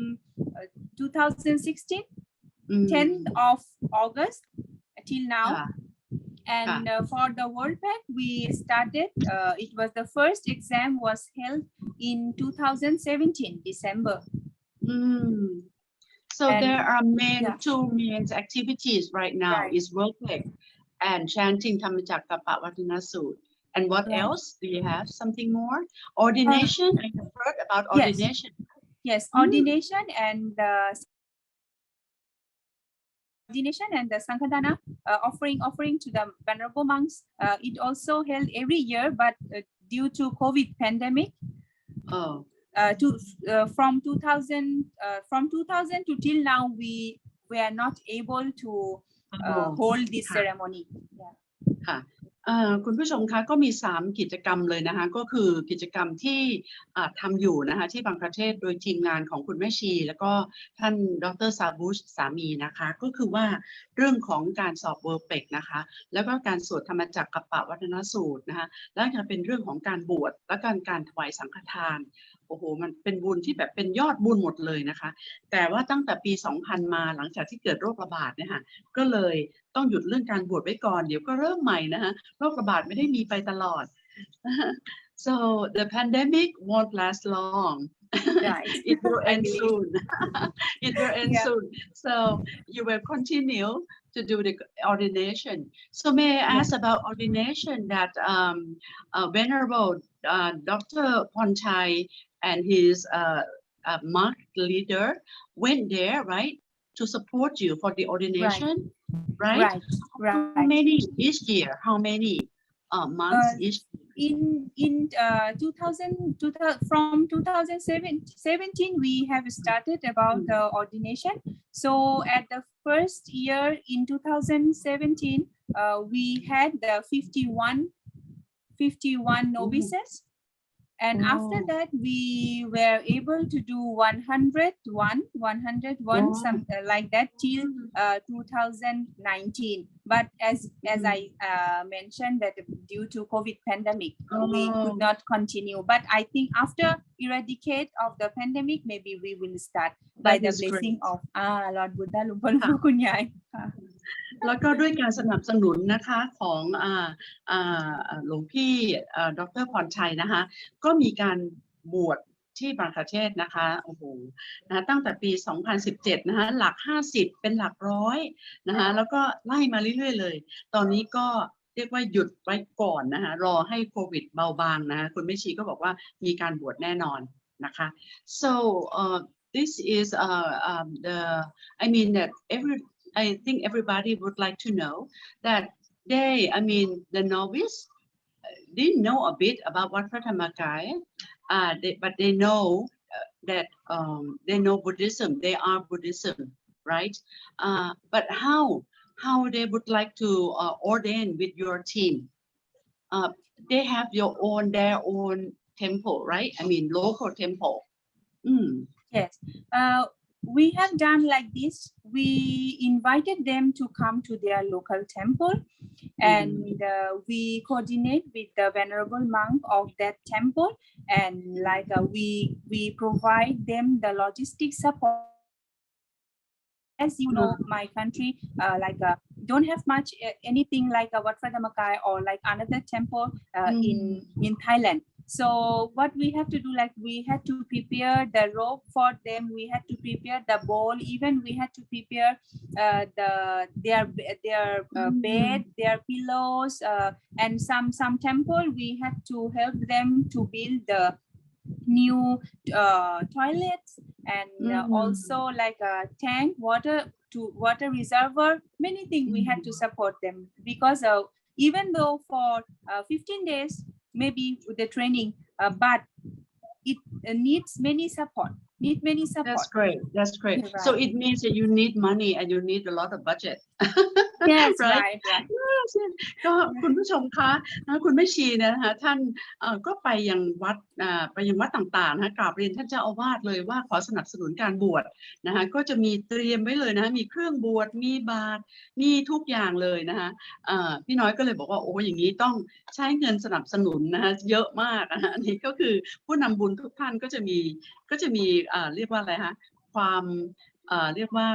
2016, 10th of August till now. And for the World Pack, we started. It was the first exam was held in 2017 December. So and, there are two main activities right now is World Pack and chanting Dhammacakka Pavattana Sutta. And what else? Do you have something more? Ordination. I have heard about ordination. Yes, ordination and the Sanghadana offering to the venerable monks. It also held every year, but due to COVID pandemic, from 2000 to till now, we are not able to hold this ceremony. Yeah. คุณผู้ชมคะก็มี3กิจกรรมเลยนะคะก็คือกิจกรรมที่ทำอยู่นะคะที่บางประเทศโดยทีมงานของคุณแม่ชีแล้วก็ท่านดร.ซาบูชสามีนะคะก็คือว่าเรื่องของการสอบเวอร์เปกนะคะแล้วก็การสวดธรรมจักรกับปวัตตนสูตรนะคะแล้วจะเป็นเรื่องของการบวชและการถวายสังฆทานโอ้โหมันเป็นบุญที่แบบเป็นยอดบุญหมดเลยนะคะแต่ว่าตั้งแต่ปี 2000 มาหลังจากที่เกิดโรคระบาดเนี่ยค่ะก็เลยต้องหยุดเรื่องการบวชไว้ก่อนเดี๋ยวก็เริ่มใหม่นะคะโรคระบาดไม่ได้มีไปตลอด so the pandemic won't last long it will end soon it will end soon so you will continue to do the ordination so may I ask about ordination that venerable Dr. Ponchai and his monk leader went there right to support you for the ordination right how many each year how many months each in 2000 from 2017 we have started about the ordination so at the first year in 2017 we had the 51 novices and after that we were able to do 101 something like that till 2019 but as I mentioned that due to COVID pandemic we could not continue but I think after eradicate of the pandemic maybe we will start by the blessing of Lord Buddha หลวงพ่อคุณยายแล้วก็ด้วยการสนับสนุนนะคะของหลวงพี่ดร.พรชัยนะคะก็มีการบวชที่บางประเทศนะคะโอ้โหนะตั้งแต่ปี 2017 นะคะหลัก50เป็นหลักร้อยนะคะแล้วก็ไล่มาเรื่อยๆเลยตอนนี้ก็เรียกว่าหยุดไว้ก่อนนะคะรอให้โควิดเบาบางนะคะคุณแม่ชีก็บอกว่ามีการบวชแน่นอนนะคะ so this is I mean that I think everybody would like to know that the novice didn't know a bit about Wat Patthamakaya, but they know that they know Buddhism. They are Buddhism, right? But how they would like to ordain with your team? They have their own temple, right? I mean local temple. Yes. we have done like this. We invited them to come to their local temple, and we coordinate with the venerable monk of that temple, and like we provide them the logistic support. As you know, my country don't have much anything like a Wat Phra Dhammakai or like another temple in Thailand. So what we have to do, like we had to prepare the rope for them, we had to prepare the bowl, even we had to prepare their bed, their pillows, and some temple we had to help them to build the new toilets, and also like a tank, water reservoir, many things we had to support them, because even though for 15 days maybe with the training, but it needs many support. That's great. Right. So it means that you need money and you need a lot of budget. Yes, right. right. Yes. ก็คุณผู้ชมคะคุณแม่ชีนะคะท่านก็ไปยังวัดต่างๆนะคะกราบเรียนท่านเจ้าอาวาสเลยว่าขอสนับสนุนการบวชนะคะก็จะมีเตรียมไว้เลยนะคะมีเครื่องบวชมีบาตรมีทุกอย่างเลยนะคะพี่น้อยก็เลยบอกว่าโอ้อย่างนี้ต้องใช้เงินสนับสนุนนะคะเยอะมากนะคะนี่ก็คือผู้นำบุญทุกท่านก็จะมีเรียกว่าอะไรคะความเรียกว่า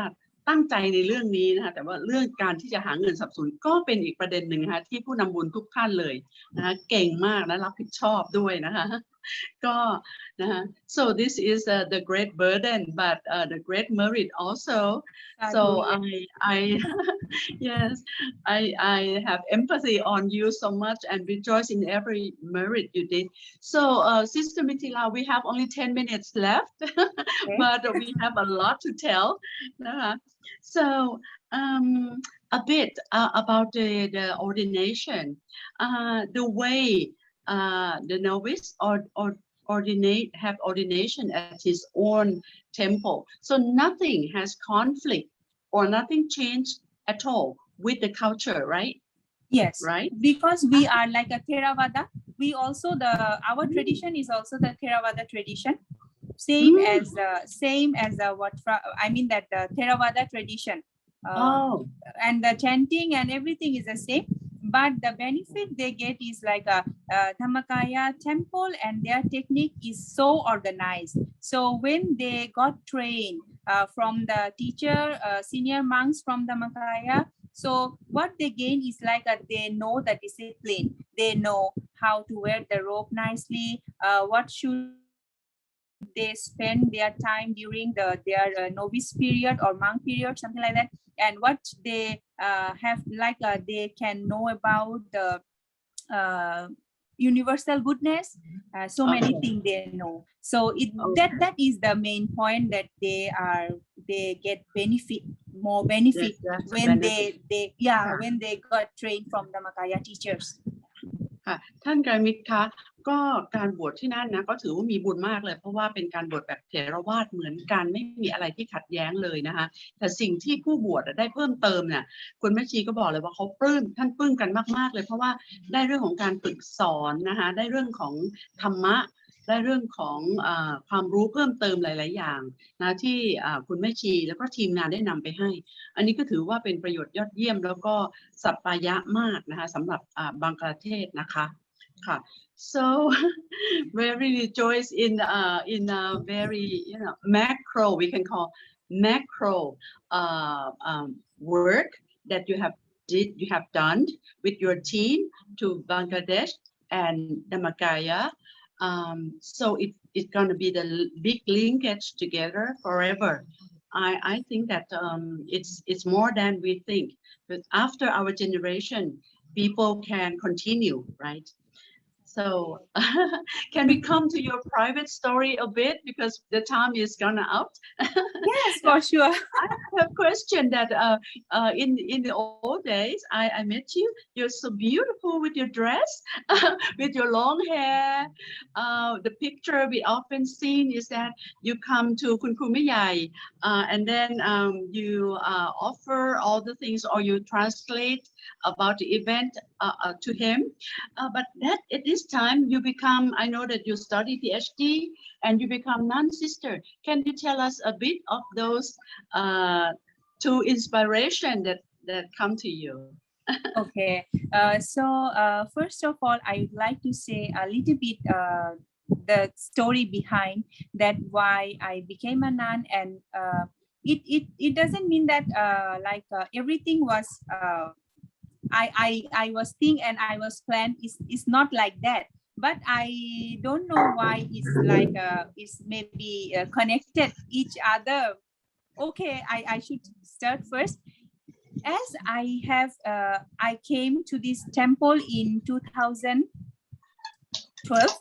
ตั้งใจในเรื่องนี้นะคะแต่ว่าเรื่องการที่จะหาเงินสนับสนุนก็เป็นอีกประเด็นหนึ่งนะคะที่ผู้นำบุญทุกท่านเลยนะคะเก่งมากและรับผิดชอบด้วยนะคะก็นะคะ so this is the great burden but the great merit also so I yes I have empathy on you so much and rejoice in every merit you did so Sister Mithila we have only 10 minutes left but we have a lot to tell so a bit about the ordination the way the novice or have ordination at his own temple so nothing has conflict or nothing changed at all with the culture right yes right because we are like a Theravada we also our tradition is also the Theravada tradition same as what I mean that the Theravada tradition and the chanting and everything is the same but the benefit they get is like a Dhammakaya temple and their technique is so organized so when they got trained from the teacher senior monks from Dhammakaya so what they gain is like they know the discipline they know how to wear the robe nicely what should they spend their time during their novice period or monk period something like that and what they have like they can know about the universal goodness so many things they know so that is the main point that they get more benefit when when they got trained from the Dhammakaya teachers ค่ะท่านไกรมิตรคะก็การบวชที่นั่นนะก็ถือว่ามีบุญมากเลยเพราะว่าเป็นการบวชแบบเถรวาทเหมือนกันไม่มีอะไรที่ขัดแย้งเลยนะคะแต่สิ่งที่ผู้บวชได้เพิ่มเติมเนี่ยคุณแม่ชีก็บอกเลยว่าเขาท่านปลื้มกันมากๆเลยเพราะว่าได้เรื่องของการฝึกสอนนะคะได้เรื่องของธรรมะได้เรื่องของความรู้เพิ่มเติมหลายๆอย่างนะที่คุณแม่ชีแล้วก็ทีมงานได้นำไปให้อันนี้ก็ถือว่าเป็นประโยชน์ยอดเยี่ยมแล้วก็สัปปายะมากนะคะสำหรับบังกลาเทศนะคะค่ะ so very rejoice in very macro we can call macro work that you have done with your team to Bangladesh and Dhammakaya so it's going to be the big linkage together forever I think that it's more than we think but after our generation people can continue right so can we come to your private story a bit because the time is gonna out yes for sure I have a question that in the old days I met you you're so beautiful with your dress with your long hair the picture we often seen is that you come to Kun Kru Mei Yai and then you offer all the things or you translate about the event to him. But that at this time you become, I know that you study PhD and you become nun sister. Can you tell us a bit of those two inspiration that come to you? Okay, first of all, I would like to say a little bit the story behind that why I became a nun, and it doesn't mean that everything was I was think and I was planned. It's not like that. But I don't know why it's like it's maybe connected each other. Okay, I should start first. As I have I came to this temple in 2012.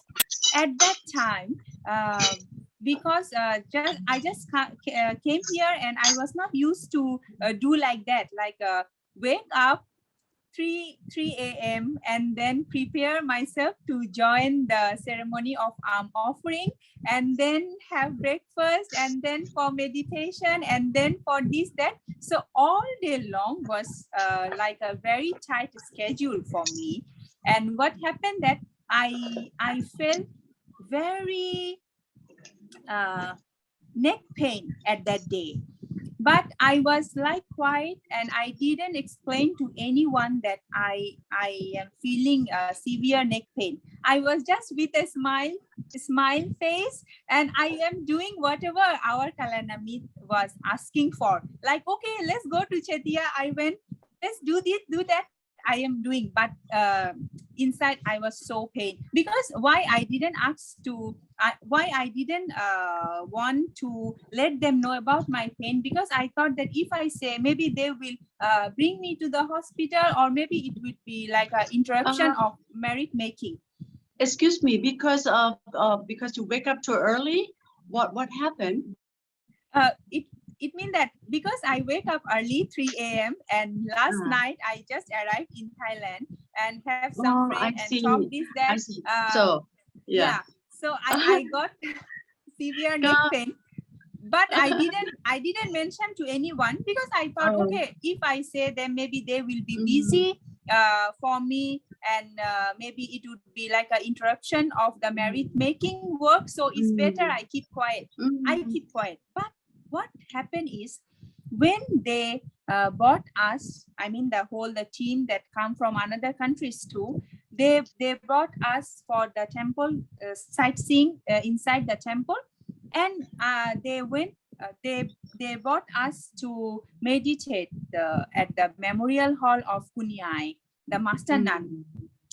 At that time, because I just came here and I was not used to do like that, like wake up 3 a.m. and then prepare myself to join the ceremony of offering, and then have breakfast, and then for meditation, and then for this that. So all day long was like a very tight schedule for me. And what happened that I felt very neck pain at that day. But I was like quiet, and I didn't explain to anyone that I am feeling severe neck pain. I was just with a smile face, and I am doing whatever our Kalanamit was asking for. Like, okay, let's go to Chetia. I went, let's do this, do that. I am doing, but inside I was so pain, because why I didn't ask to why I didn't want to let them know about my pain, because I thought that if I say, maybe they will bring me to the hospital, or maybe it would be like an interruption of merit making. Excuse me, because you wake up too early. What happened? It means that because I wake up early 3 a.m. and last night I just arrived in Thailand and have some friends and talk this that. I see. So yeah. So I got severe neck pain, but I didn't mention to anyone, because I thought, okay, if I say them, maybe they will be busy for me, and maybe it would be like an interruption of the merit making work. So it's better I keep quiet. I keep quiet. But what happened is, when they brought us, I mean the team that come from another countries too, they brought us for the temple sightseeing inside the temple, and they went. They brought us to meditate at the memorial hall of Kunyai, the master nun.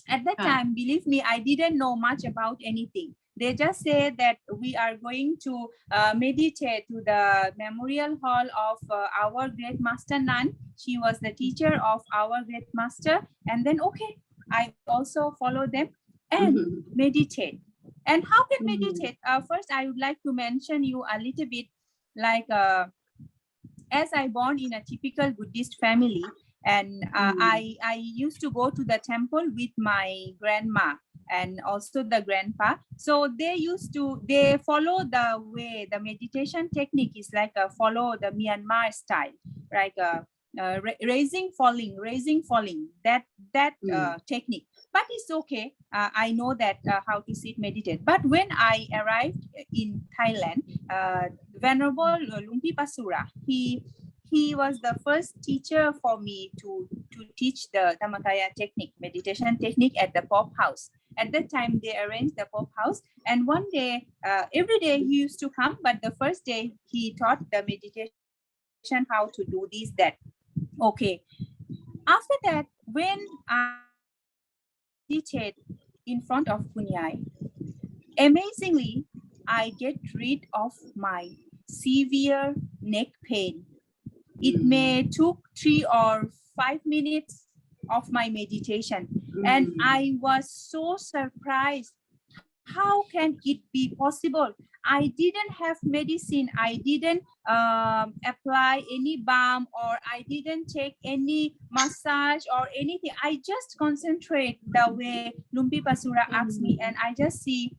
At that time, believe me, I didn't know much about anything. They just said that we are going to meditate to the memorial hall of our great master nun. She was the teacher of our great master. And then, okay, I also follow them and meditate. And how can meditate? First, I would like to mention you a little bit, like as I born in a typical Buddhist family, and I used to go to the temple with my grandma and also the grandpa. So they follow the way, the meditation technique is like follow the Myanmar style, like raising, falling, that technique. But it's okay. I know that how to sit meditate. But when I arrived in Thailand, Venerable Lumpi Pasura, he was the first teacher for me to teach the Dhammakaya technique, meditation technique at the Pop House. At that time, they arranged the Pop House. And one day, every day he used to come, but the first day he taught the meditation, how to do this, that. Okay. After that, when I meditate in front of Kunyai, amazingly, I get rid of my severe neck pain. It may took 3 or 5 minutes of my meditation. And I was so surprised. How can it be possible? I didn't have medicine. I didn't apply any balm, or I didn't take any massage or anything. I just concentrate the way Lumpi Pasura asked me, and I just see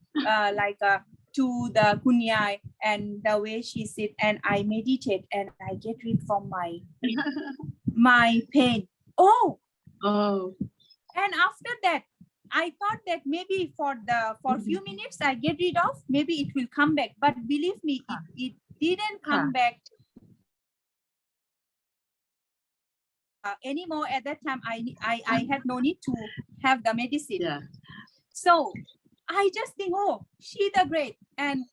to the Kunyai and the way she sit, and I meditate and I get rid from my pain. Oh, And after that, I thought that maybe for few minutes I get rid of, maybe it will come back. But believe me, it didn't come back anymore. At that time, I had no need to have the medicine. Yeah. So I just think, oh, she the great, and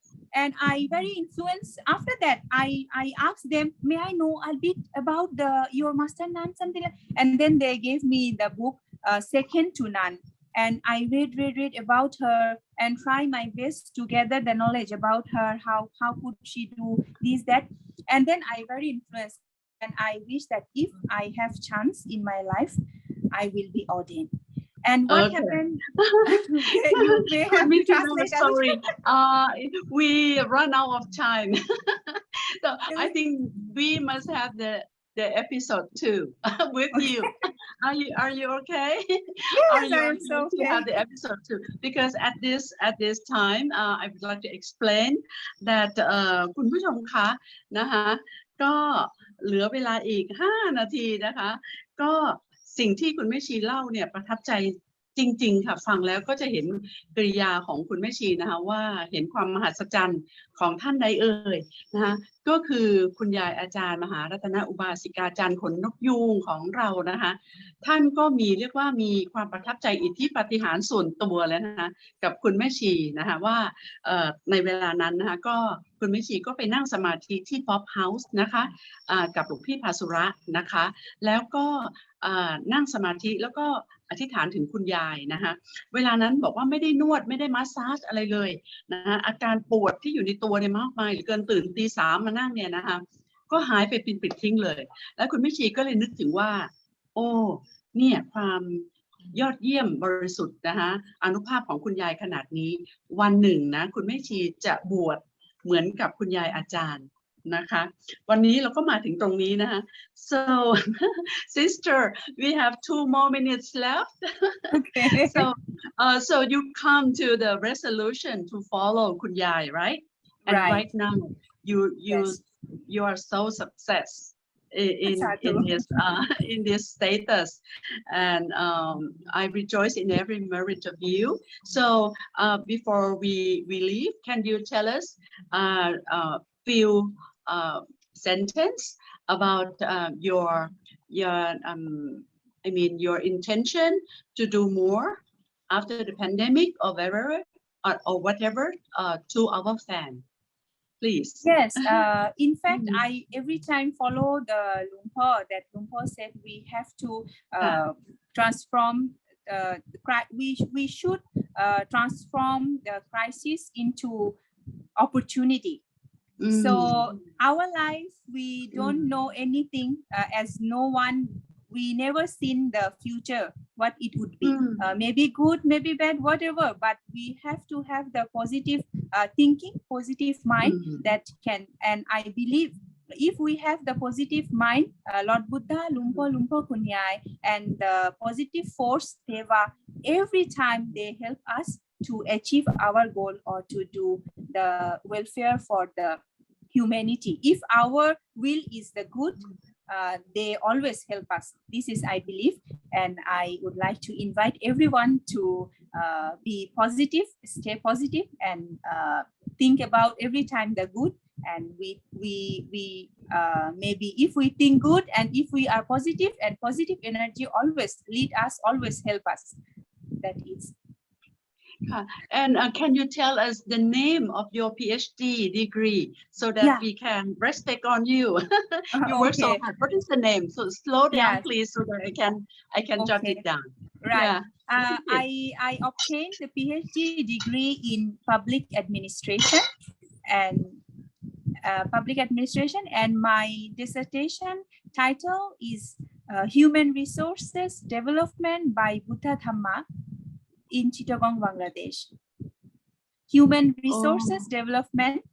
I very influenced. After that, I asked them, may I know a bit about your master nun, something like, and then they gave me the book Second to Nun, and I read about her and try my best to gather the knowledge about her, how could she do this, that, and then I very influenced, and I wish that if I have chance in my life, I will be ordained. And what happened? You may have to translate. Sorry, we run out of time. So I think we must have the episode 2 with you. Are you okay? Yes, Are you I am so okay to have the episode 2? Because at this time, I would like to explain that คุณผู้ชมคะนะคะก็เหลือเวลาอีก5 นาทีนะคะก็สิ่งที่คุณแม่ชีเล่าเนี่ยประทับใจจริงๆค่ะฟังแล้วก็จะเห็นกริยาของคุณแม่ชีนะคะว่าเห็นความมหัศจรรย์ของท่านใดเอ่ยนะคะก็คือคุณยายอาจารย์มหารัตนอุบาสิกาจารย์ขนนกยูงของเรานะคะท่านก็เรียกว่ามีความประทับใจอิทธิปาฏิหาริย์ส่วนตัวแล้วนะคะกับคุณแม่ชีนะคะว่าในเวลานั้นนะคะก็คุณแม่ชีก็ไปนั่งสมาธิที่ป๊อปเฮาส์นะคะกับหลวงพี่ภาสุระนะคะแล้วก็นั่งสมาธิแล้วก็อธิษฐานถึงคุณยายนะคะเวลานั้นบอกว่าไม่ได้นวดไม่ได้มัสซาจอะไรเลยนะคะอาการปวดที่อยู่ในตัวเนี่ยมากมายเหลือเกินตื่นตี 3มานั่งเนี่ยนะคะก็หายไปเป็นปลิดทิ้งเลยแล้วคุณแม่ชีก็เลยนึกถึงว่าโอ้เนี่ยความยอดเยี่ยมบริสุทธิ์นะคะอานุภาพของคุณยายขนาดนี้วันหนึ่งนะคุณแม่ชีจะบวชเหมือนกับคุณยายอาจารย์นะคะวันนี้เราก็มาถึงตรงนี้นะคะ so sister we have 2 more minutes left. Okay. So you come to the resolution to follow คุณยาย right and right now you are so success in this status, and I rejoice in every merit of you. So before we leave, can you tell us few sentence about your intention to do more after the pandemic or whatever to our fan, please. Yes, in fact, I every time follow the Lumpur that Lumpur said we have to transform. We should transform the crisis into opportunity. So our life, we don't know anything as no one. We never seen the future, what it would be. Maybe good, maybe bad, whatever. But we have to have the positive thinking, positive mind that can. And I believe if we have the positive mind, Lord Buddha, Lumpur Kunyai, and the positive force, Deva, every time they help us to achieve our goal or to do the welfare for the humanity. If our will is the good, they always help us. This is, I believe, and I would like to invite everyone to be positive, stay positive, and think about every time the good. And we maybe if we think good and if we are positive, and positive energy always lead us, always help us. That is. And can you tell us the name of your PhD degree so that we can respect on you? You work so hard. What is the name? So slow down, please, so that I can jot it down. Right. I obtained the PhD degree in public administration and my dissertation title is Human Resources Development by Buddha Dhamma in Chittagong, Bangladesh. Human Resources Development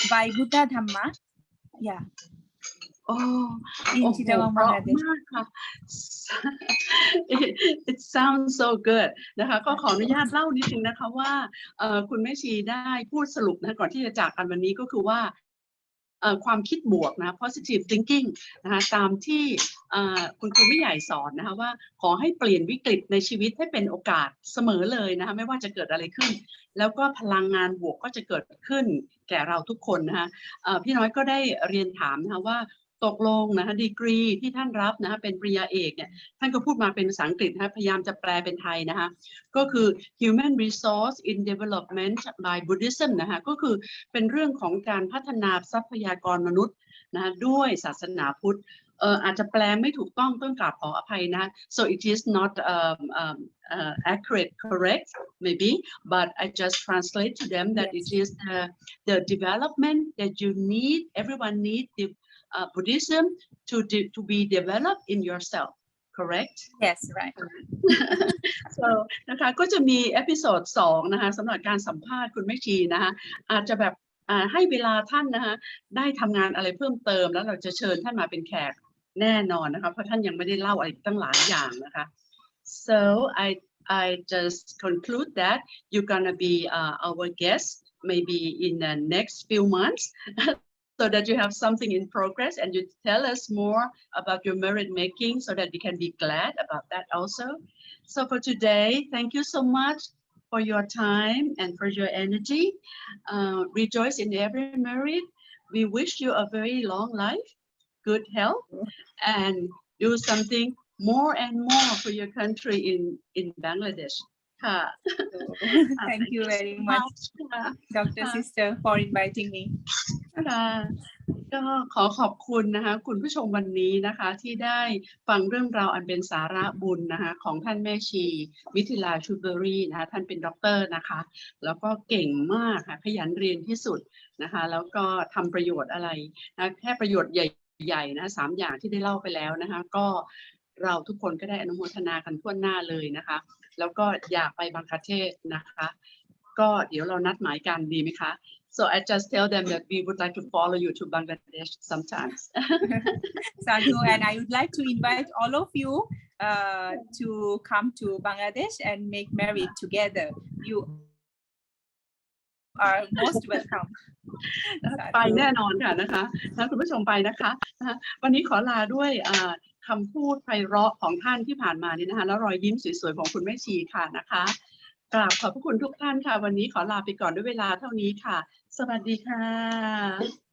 by Buddha Dhamma. Yeah. In Chittagong, Bangladesh. It sounds so good นะคะก็ขออนุญาตเล่านิดนึงนะคะว่าคุณแม่ชีได้พูดสรุปนะก่อนที่จะจากกันวันนี้ก็คือว่า ความคิดบวกนะ positive thinking นะคะตามที่คุณครูไม่ใหญ่สอนนะคะว่าขอให้เปลี่ยนวิกฤตในชีวิตให้เป็นโอกาสเสมอเลยนะคะไม่ว่าจะเกิดอะไรขึ้นแล้วก็พลังงานบวกก็จะเกิดขึ้นแก่เราทุกคนนะคะพี่น้อยก็ได้เรียนถามนะคะว่าตกลงนะคะดีกรีที่ท่านรับนะคะเป็นปริญญาเอกเนี่ยท่านก็พูดมาเป็นภาษาอังกฤษนะคะพยายามจะแปลเป็นไทยนะคะก็คือ Human Resource in Development by Buddhism นะคะก็คือเป็นเรื่องของการพัฒนาทรัพยากรมนุษย์นะคะด้วยศาสนาพุทธอาจจะแปลไม่ถูกต้องต้องกราบขออภัยนะ so it is not accurate correct maybe but I just translate to them that it is the development that you need everyone need the Buddhism to be developed in yourself correct Yes right so นะคะก็จะมีเอพิโซด2นะคะสำหรับการสัมภาษณ์คุณแม่ชีนะคะอาจจะแบบให้เวลาท่านนะคะได้ทำงานอะไรเพิ่มเติมแล้วเราจะเชิญท่านมาเป็นแขกแน่นอนนะคะเพราะท่านยังไม่ได้เล่าอะไรตั้งหลายอย่างนะคะ so I just conclude that you're gonna be our guest maybe in the next few months so that you have something in progress and you tell us more about your merit making so that we can be glad about that also so for today thank you so much for your time and for your energy rejoice in every merit we wish you a very long life good health and do something more and more for your country in Bangladesh ค่ะ Thank you very much Dr. Sister for inviting me ค่ะก็ขอบคุณนะคะคุณผู้ชมวันนี้นะคะที่ได้ฟังเรื่องราวอันเป็นสาระบุญนะคะของท่านแม่ชีมิถิลาชูเบอรี่นะคะท่านเป็นด็อกเตอร์นะคะแล้วก็เก่งมากค่ะขยันเรียนที่สุดนะคะแล้วก็ทำประโยชน์อะไรนะแค่ประโยชน์ใหญ่ๆนะ3อย่างที่ได้เล่าไปแล้วนะคะก็เราทุกคนก็ได้อนุโมทนากันทั่วหน้าเลยนะคะแล้วก็อยากไปบังคลาเทศนะคะก็เดี๋ยวเรานัดหมายกันดีไหมคะ So I just tell them that we would like to follow you to Bangladesh sometimes. Sadhu, and I would like to invite all of you to come to Bangladesh and make merit together. You are most welcome. ไปแน่นอนค่ะนะคะถ้าคุณผู้ชมไปนะคะวันนี้ขอลาด้วยคำพูดไพเราะของท่านที่ผ่านมานี้นะคะแล้วรอยยิ้มสวยๆของคุณแม่ชีค่ะนะคะกราบขอบพระคุณทุกท่านค่ะวันนี้ขอลาไปก่อนด้วยเวลาเท่านี้ค่ะสวัสดีค่ะ